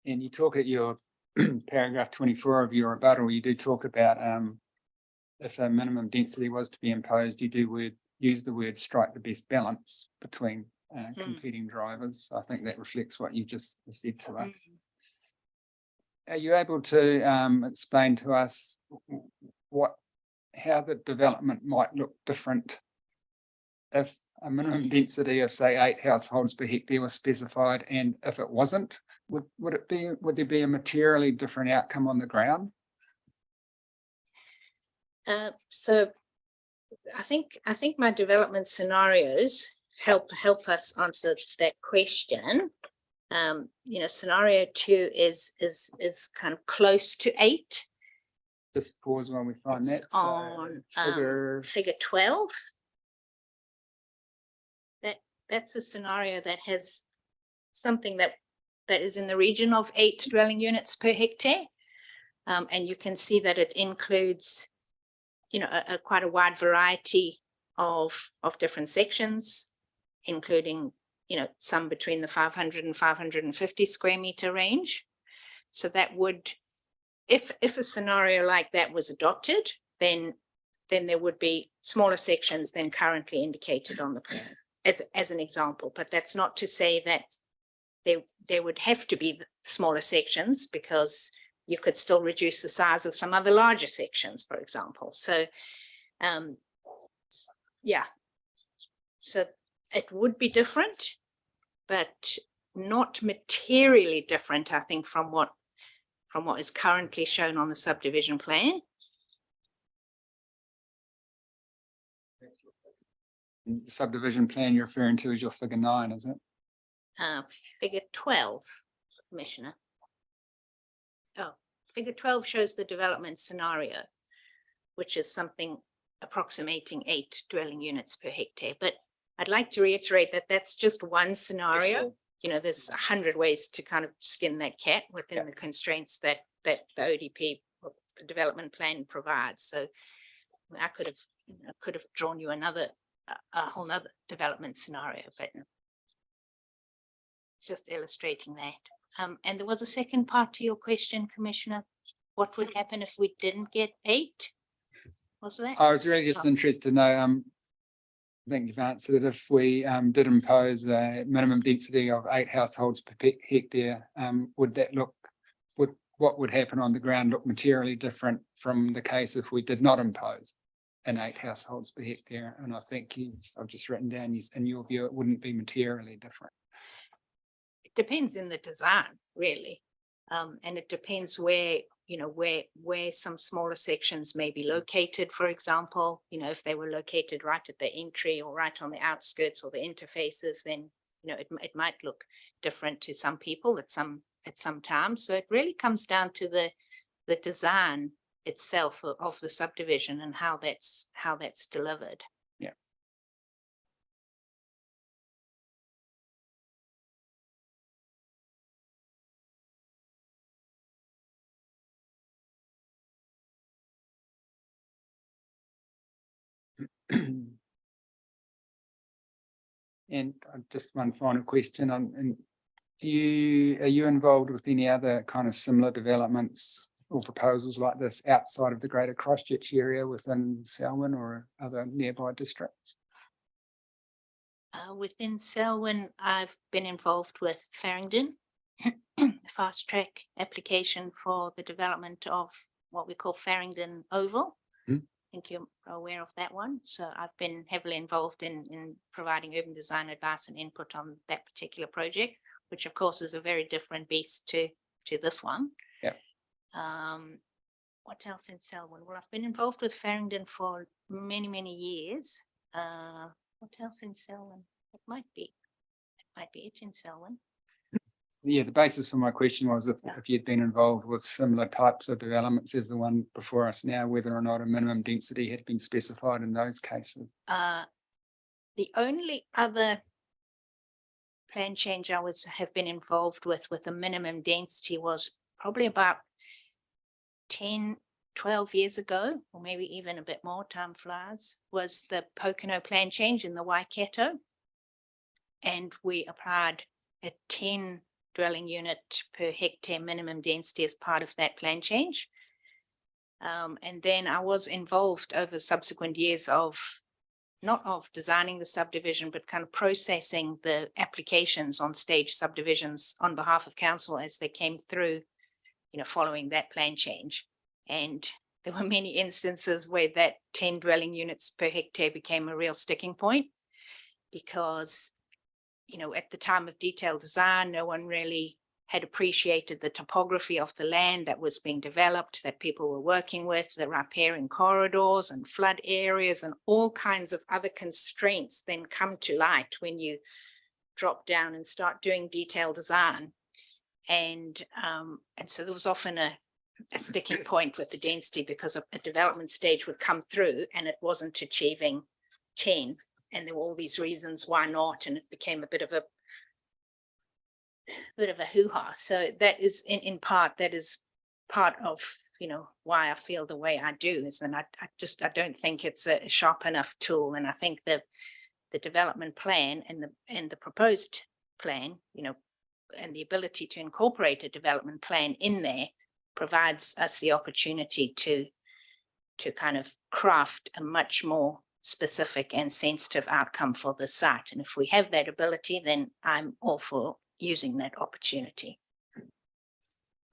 And you talk at your paragraph 24 of your rebuttal, you do talk about if a minimum density was to be imposed, you do use the word strike the best balance between competing drivers. I think that reflects what you just said to us. Are you able to explain to us how the development might look different if a minimum density of, say, 8 households per hectare was specified, and if it wasn't, would there be a materially different outcome on the ground? So I think my development scenarios help us answer that question. Scenario 2 is kind of close to 8. Just pause when we find it's that. On figure 12. That's a scenario that has something that is in the region of 8 dwelling units per hectare. And you can see that it includes, quite a wide variety of different sections, including, some between the 500 and 550 square meter range. So that would if a scenario like that was adopted, then there would be smaller sections than currently indicated on the plan, as an example. But that's not to say that there would have to be smaller sections, because you could still reduce the size of some other larger sections, for example. So, yeah. So it would be different, but not materially different, I think, from what is currently shown on the subdivision plan. The subdivision plan you're referring to is your figure 9, is it? Figure 12, Commissioner. Oh, figure 12 shows the development scenario, which is something approximating 8 dwelling units per hectare. But I'd like to reiterate that that's just one scenario. You know, there's 100 ways to kind of skin that cat within the constraints that the ODP, the development plan, provides. So I could have drawn you a whole nother development scenario, but just illustrating that. And there was a second part to your question, Commissioner. What would happen if we didn't get 8? Was that? I was really just interested to know, I think you've answered it. If we did impose a minimum density of 8 households per hectare, what would happen on the ground look materially different from the case if we did not impose an 8 households per hectare? And I think I've just written down, in your view, it wouldn't be materially different. It depends in the design, really. And it depends where, where some smaller sections may be located, for example. If they were located right at the entry or right on the outskirts or the interfaces, then, it might look different to some people at some time. So it really comes down to the design itself of the subdivision and how that's delivered. Yeah. And just one final question on, are you involved with any other kind of similar developments or proposals like this outside of the greater Christchurch area within Selwyn or other nearby districts? Within Selwyn, I've been involved with Farringdon, fast track application for the development of what we call Farringdon Oval. I think you're aware of that one. So I've been heavily involved in providing urban design advice and input on that particular project, which of course is a very different beast to this one. Yeah. What else in Selwyn? Well, I've been involved with Farringdon for many, many years. What else in Selwyn? It might be it in Selwyn. Yeah, the basis for my question was if you'd been involved with similar types of developments as the one before us now, whether or not a minimum density had been specified in those cases. The only other plan change I have been involved with a minimum density was probably about 10, 12 years ago, or maybe even a bit more, time flies, was the Pocono plan change in the Waikato. And we applied a 10 dwelling unit per hectare minimum density as part of that plan change. And then I was involved over subsequent years not of designing the subdivision, but kind of processing the applications on stage subdivisions on behalf of council as they came through, following that plan change. And there were many instances where that 10 dwelling units per hectare became a real sticking point, because at the time of detailed design, no one really had appreciated the topography of the land that was being developed, that people were working with, the riparian corridors and flood areas and all kinds of other constraints then come to light when you drop down and start doing detailed design. And so there was often a sticking point with the density, because a development stage would come through and it wasn't achieving 10. And there were all these reasons why not, and it became a bit of a hoo-ha. So that is in part, that is part of why I feel the way I do, is that I don't think it's a sharp enough tool. And I think the development plan and the proposed plan, and the ability to incorporate a development plan in there provides us the opportunity to kind of craft a much more specific and sensitive outcome for the site. And if we have that ability, then I'm all for using that opportunity.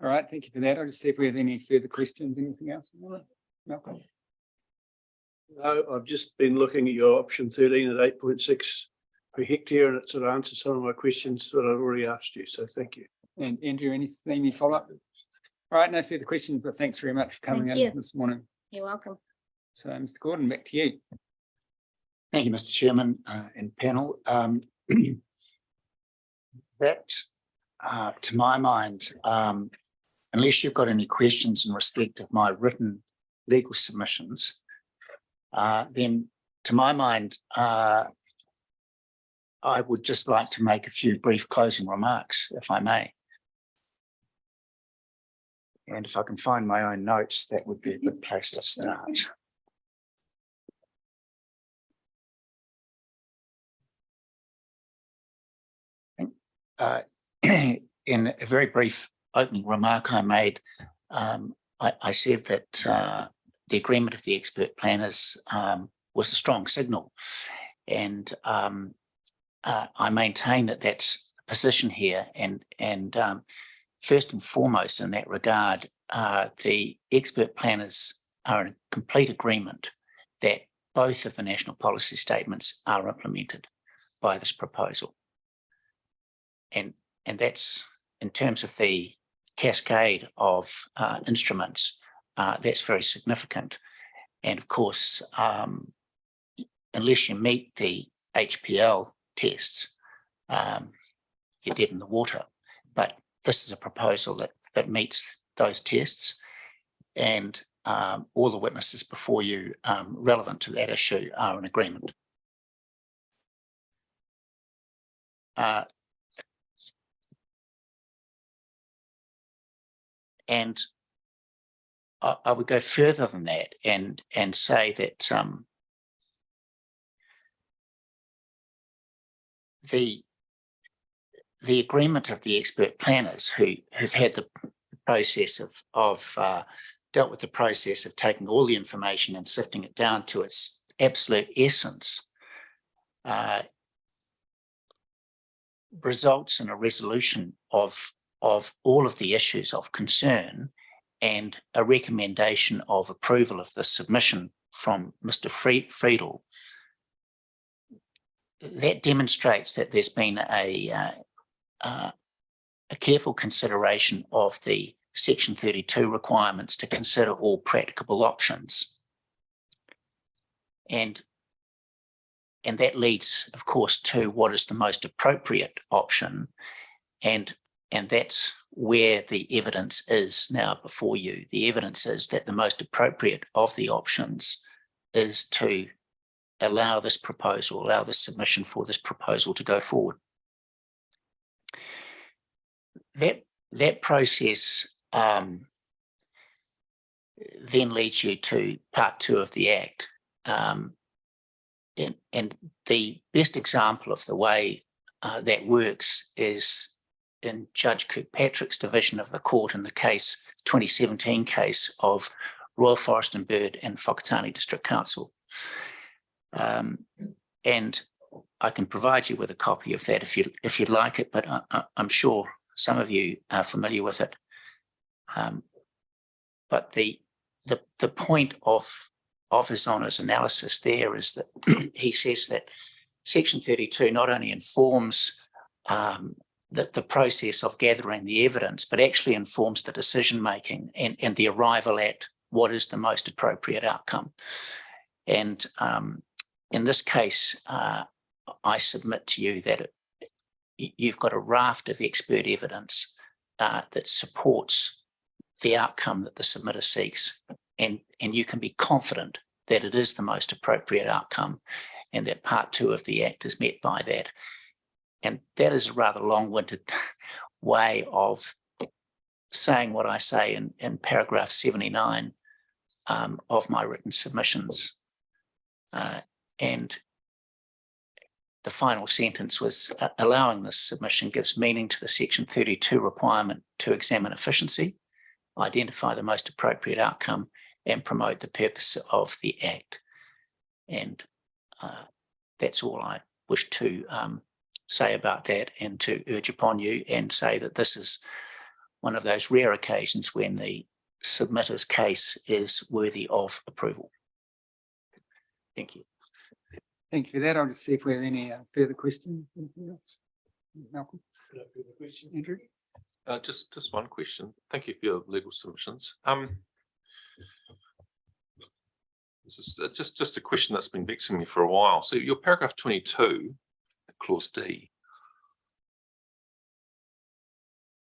All right, thank you for that. I'll just see if we have any further questions, anything else? Malcolm? No, I've just been looking at your option 13 at 8.6 per hectare, and it sort of answered some of my questions that I've already asked you. So thank you. And Andrew, anything you follow up? All right, no further questions, but thanks very much for coming Thank in you. this morning. You're welcome. So, Mr. Gordon, back to you. Thank you, Mr. Chairman and panel. That, to my mind, unless you've got any questions in respect of my written legal submissions, then to my mind, I would just like to make a few brief closing remarks, if I may. And if I can find my own notes, that would be a good place to start. In a very brief opening remark I made, I said that the agreement of the expert planners was a strong signal, and I maintain that that's the position here. And first and foremost, in that regard, the expert planners are in complete agreement that both of the national policy statements are implemented by this proposal. And that's, in terms of the cascade of instruments, that's very significant. And of course, unless you meet the HPL tests, you're dead in the water. But this is a proposal that meets those tests, and all the witnesses before you relevant to that issue are in agreement. And I would go further than that and say that the agreement of the expert planners who've had the process of dealt with the process of taking all the information and sifting it down to its absolute essence results in a resolution of all of the issues of concern and a recommendation of approval of the submission from Mr. Friedel. That demonstrates that there's been a careful consideration of the Section 32 requirements to consider all practicable options. And that leads, of course, to what is the most appropriate option. And that's where the evidence is now before you. The evidence is that the most appropriate of the options is to allow this proposal, allow the submission for this proposal to go forward. That process then leads you to part 2 of the Act. And the best example of the way that works is in Judge Kirkpatrick's division of the court in the 2017 case of Royal Forest and Bird and Whakatane District Council. And I can provide you with a copy of that if you'd like it, but I'm sure some of you are familiar with it. But the point of His Honour's analysis there is that he says that Section 32 not only informs the process of gathering the evidence, but actually informs the decision making and the arrival at what is the most appropriate outcome. And in this case, I submit to you that you've got a raft of expert evidence that supports the outcome that the submitter seeks, and you can be confident that it is the most appropriate outcome and that part 2 of the Act is met by that. And that is a rather long-winded way of saying what I say in paragraph 79 of my written submissions. And the final sentence was, allowing this submission gives meaning to the Section 32 requirement to examine efficiency, identify the most appropriate outcome, and promote the purpose of the Act. And that's all I wish to say about that, and to urge upon you and say that this is one of those rare occasions when the submitter's case is worthy of approval. Thank you. Thank you for that. I'll just see if we have any further questions. Anything else? Malcolm? Andrew? Just one question. Thank you for your legal submissions. This is just a question that's been vexing me for a while. So your paragraph 22, clause D,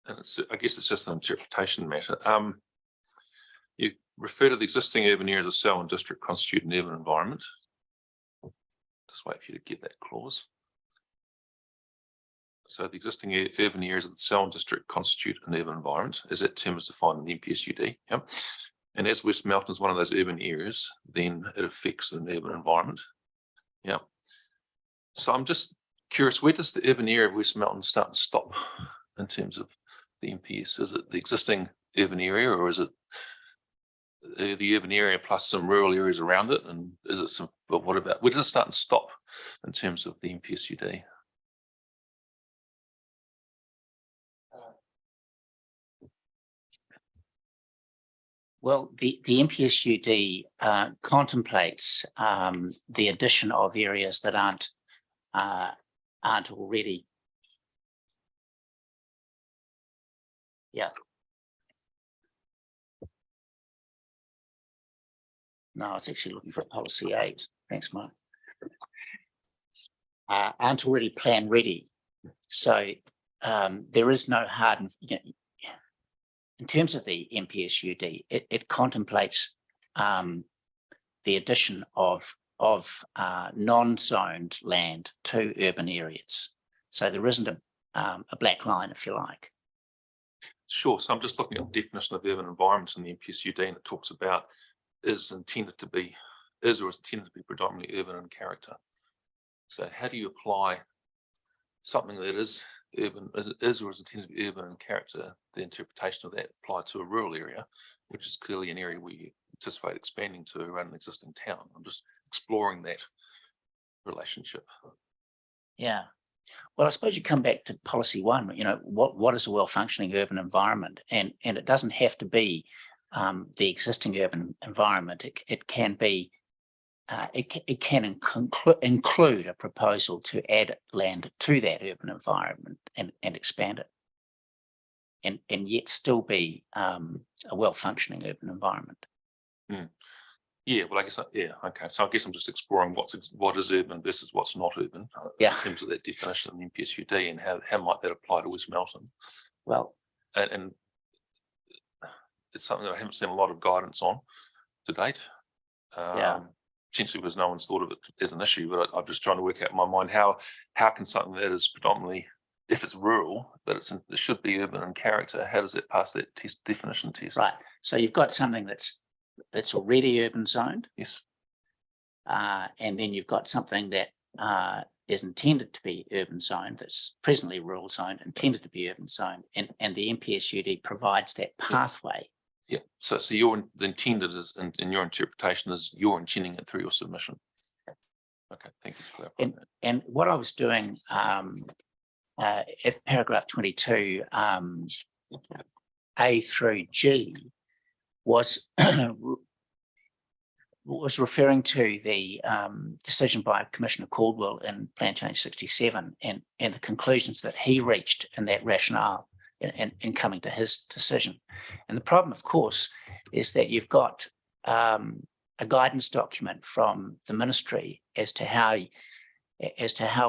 and I guess it's just an interpretation matter. You refer to the existing urban areas of Selwyn District constitute an urban environment. Just wait for you to get that clause. So the existing urban areas of the Selwyn District constitute an urban environment, as that term is defined in the NPSUD. Yep. And as West Melton is one of those urban areas, then it affects an urban environment. Yeah. So I'm just curious, where does the urban area of West Melton start and stop in terms of the NPS? Is it the existing urban area, or is it the urban area plus some rural areas around it? And is it some, but what about, where does it start and stop in terms of the NPSUD? Well, the NPSUD contemplates the addition of areas that aren't already. Yeah. No, it's actually looking for policy 8. Thanks, Mark. Aren't already plan ready. So there is no hard and, in terms of the NPSUD, it contemplates the addition of non-zoned land to urban areas. So there isn't a black line, if you like. Sure. So I'm just looking at the definition of urban environments in the NPSUD, and it talks about is or is intended to be predominantly urban in character. So how do you apply something that is urban, is or is intended to be urban in character, the interpretation of that applied to a rural area, which is clearly an area we anticipate expanding to around an existing town? I'm just exploring that relationship. Yeah. Well, I suppose you come back to policy 1, what is a well-functioning urban environment? And it doesn't have to be the existing urban environment. It can be, it can include a proposal to add land to that urban environment and expand it, and yet still be a well-functioning urban environment. Mm. Yeah, well, I guess, yeah, okay. So I guess I'm just exploring what is urban versus what's not urban, in terms of that definition in the NPSUD, and how might that apply to West Melton? Well, and it's something that I haven't seen a lot of guidance on to date. Potentially because no one's thought of it as an issue, but I'm just trying to work out in my mind how can something that is predominantly, if it's rural, but it should be urban in character, how does it pass that definition test? Right. So you've got something that's already urban zoned. Yes. And then you've got something that is intended to be urban zoned, that's presently rural zoned, intended to be urban zoned, and the NPSUD provides that pathway. Yeah. So your intended is, in your interpretation, is you're intending it through your submission. Okay. Thank you for clarifying that. And what I was doing at paragraph 22, A through G, was referring to the decision by Commissioner Caldwell in Plan Change 67 and the conclusions that he reached in that rationale in coming to his decision. And the problem, of course, is that you've got a guidance document from the ministry as to how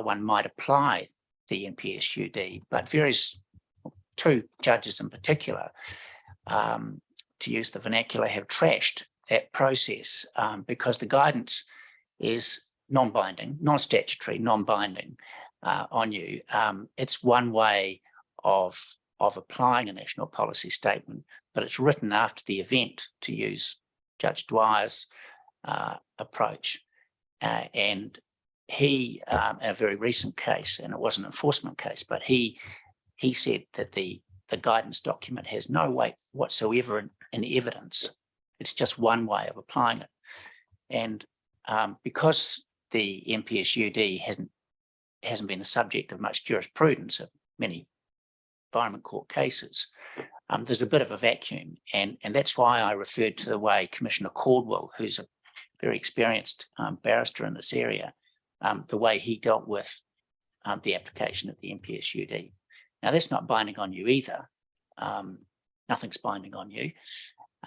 one might apply the NPSUD, but two judges in particular, to use the vernacular, have trashed that process because the guidance is non-binding, non-statutory, non-binding on you. It's one way of applying a national policy statement, but it's written after the event, to use Judge Dwyer's approach. And he, in a very recent case, and it was an enforcement case, but he said that the the guidance document has no weight whatsoever in evidence. It's just one way of applying it. And because the MPSUD hasn't been the subject of much jurisprudence of many Environment Court cases, there's a bit of a vacuum. And that's why I referred to the way Commissioner Caldwell, who's a very experienced barrister in this area, the way he dealt with the application of the MPSUD. Now, that's not binding on you either. Nothing's binding on you,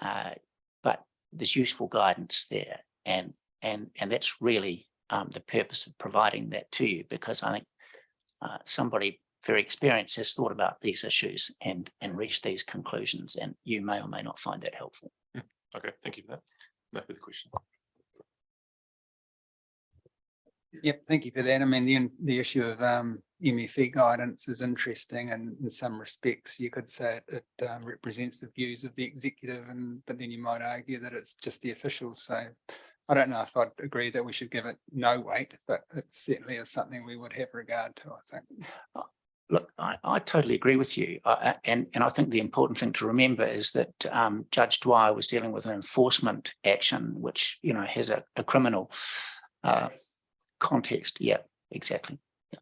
but there's useful guidance there. And that's really the purpose of providing that to you, because I think somebody very experienced has thought about these issues and reached these conclusions, and you may or may not find that helpful. Okay, thank you for that. No further question. Yep, thank you for that. I mean, the issue of MFE guidance is interesting, and in some respects you could say it represents the views of the executive, but then you might argue that it's just the officials. So I don't know if I'd agree that we should give it no weight, but it certainly is something we would have regard to, I think. Look, I totally agree with you. And I think the important thing to remember is that Judge Dwyer was dealing with an enforcement action, which, you know, has a criminal context. Yeah, exactly. Yeah.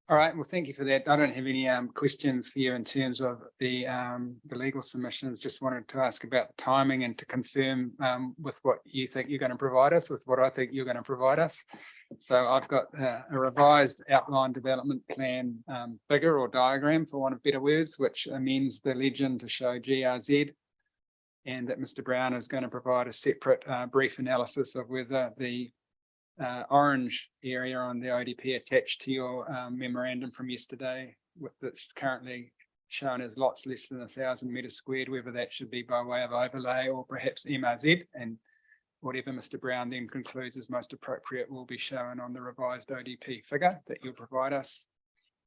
All right. Well, thank you for that. I don't have any questions for you in terms of the legal submissions. Just wanted to ask about the timing and to confirm with what you think you're going to provide us, with what I think you're going to provide us. So I've got a revised outline development plan figure or diagram, for want of better words, which amends the legend to show GRZ, and that Mr. Brown is going to provide a separate brief analysis of whether the orange area on the ODP attached to your memorandum from yesterday, with that's currently shown as lots less than 1,000 meters squared, whether that should be by way of overlay or perhaps MRZ, and whatever Mr. Brown then concludes is most appropriate will be shown on the revised ODP figure that you'll provide us.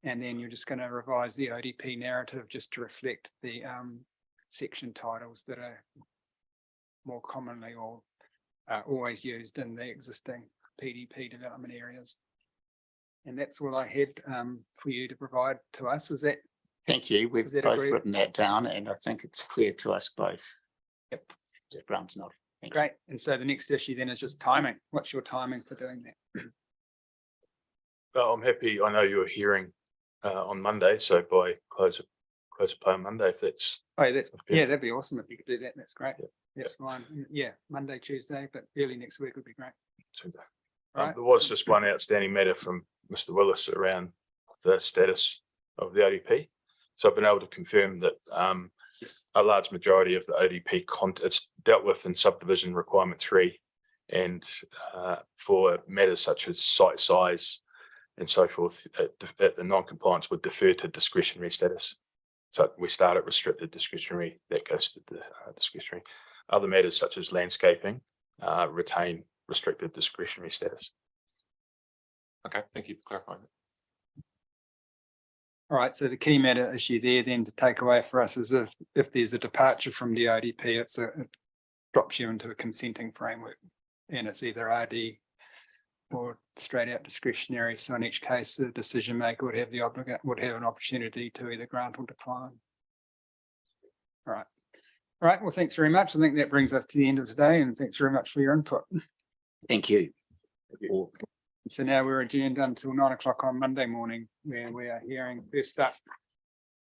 And then you're just going to revise the ODP narrative just to reflect the section titles that are more commonly or always used in the existing PDP development areas. And that's all I had for you to provide to us. Is that? Thank you. We've both written that down, and I think it's clear to us both. Yep. Mr. Brown's not. Great. And so the next issue then is just timing. What's your timing for doing that? Well, I'm happy. I know you're hearing on Monday, so by close of play on Monday, if that's. Oh, that's yeah, that'd be awesome if you could do that. That's great. Yeah. That's fine. Yeah, Monday, Tuesday, but early next week would be great. Tuesday. Right. There was just one outstanding matter from Mr. Willis around the status of the ODP. So I've been able to confirm that a large majority of the ODP it's dealt with in subdivision requirement 3, and for matters such as site size and so forth, the non-compliance would defer to discretionary status. So we start at restricted discretionary, that goes to the discretionary. Other matters such as landscaping retain restricted discretionary status. Okay, thank you for clarifying that. All right, so the key matter issue there then to take away for us is if there's a departure from the ODP, it drops you into a consenting framework, and it's either RD or straight out discretionary. So in each case, the decision maker would have an opportunity to either grant or decline. All right. All right, well, thanks very much. I think that brings us to the end of today, and thanks very much for your input. Thank you. So now we're adjourned until 9 o'clock on Monday morning, where we are hearing first up.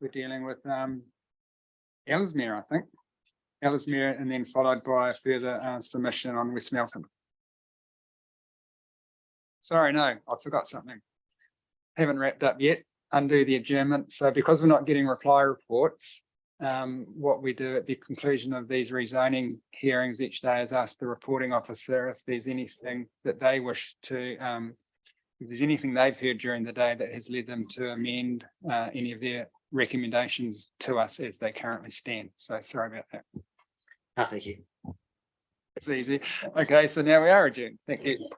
We're dealing with Ellesmere, I think. Ellesmere, and then followed by a further submission on West Melton. Sorry, no, I forgot something. Haven't wrapped up yet. Undo the adjournment. So because we're not getting reply reports, what we do at the conclusion of these rezoning hearings each day is ask the reporting officer if there's anything that they wish to, if there's anything they've heard during the day that has led them to amend any of their recommendations to us as they currently stand. So sorry about that. No, thank you. It's easy. Okay, so now we are adjourned. Thank you.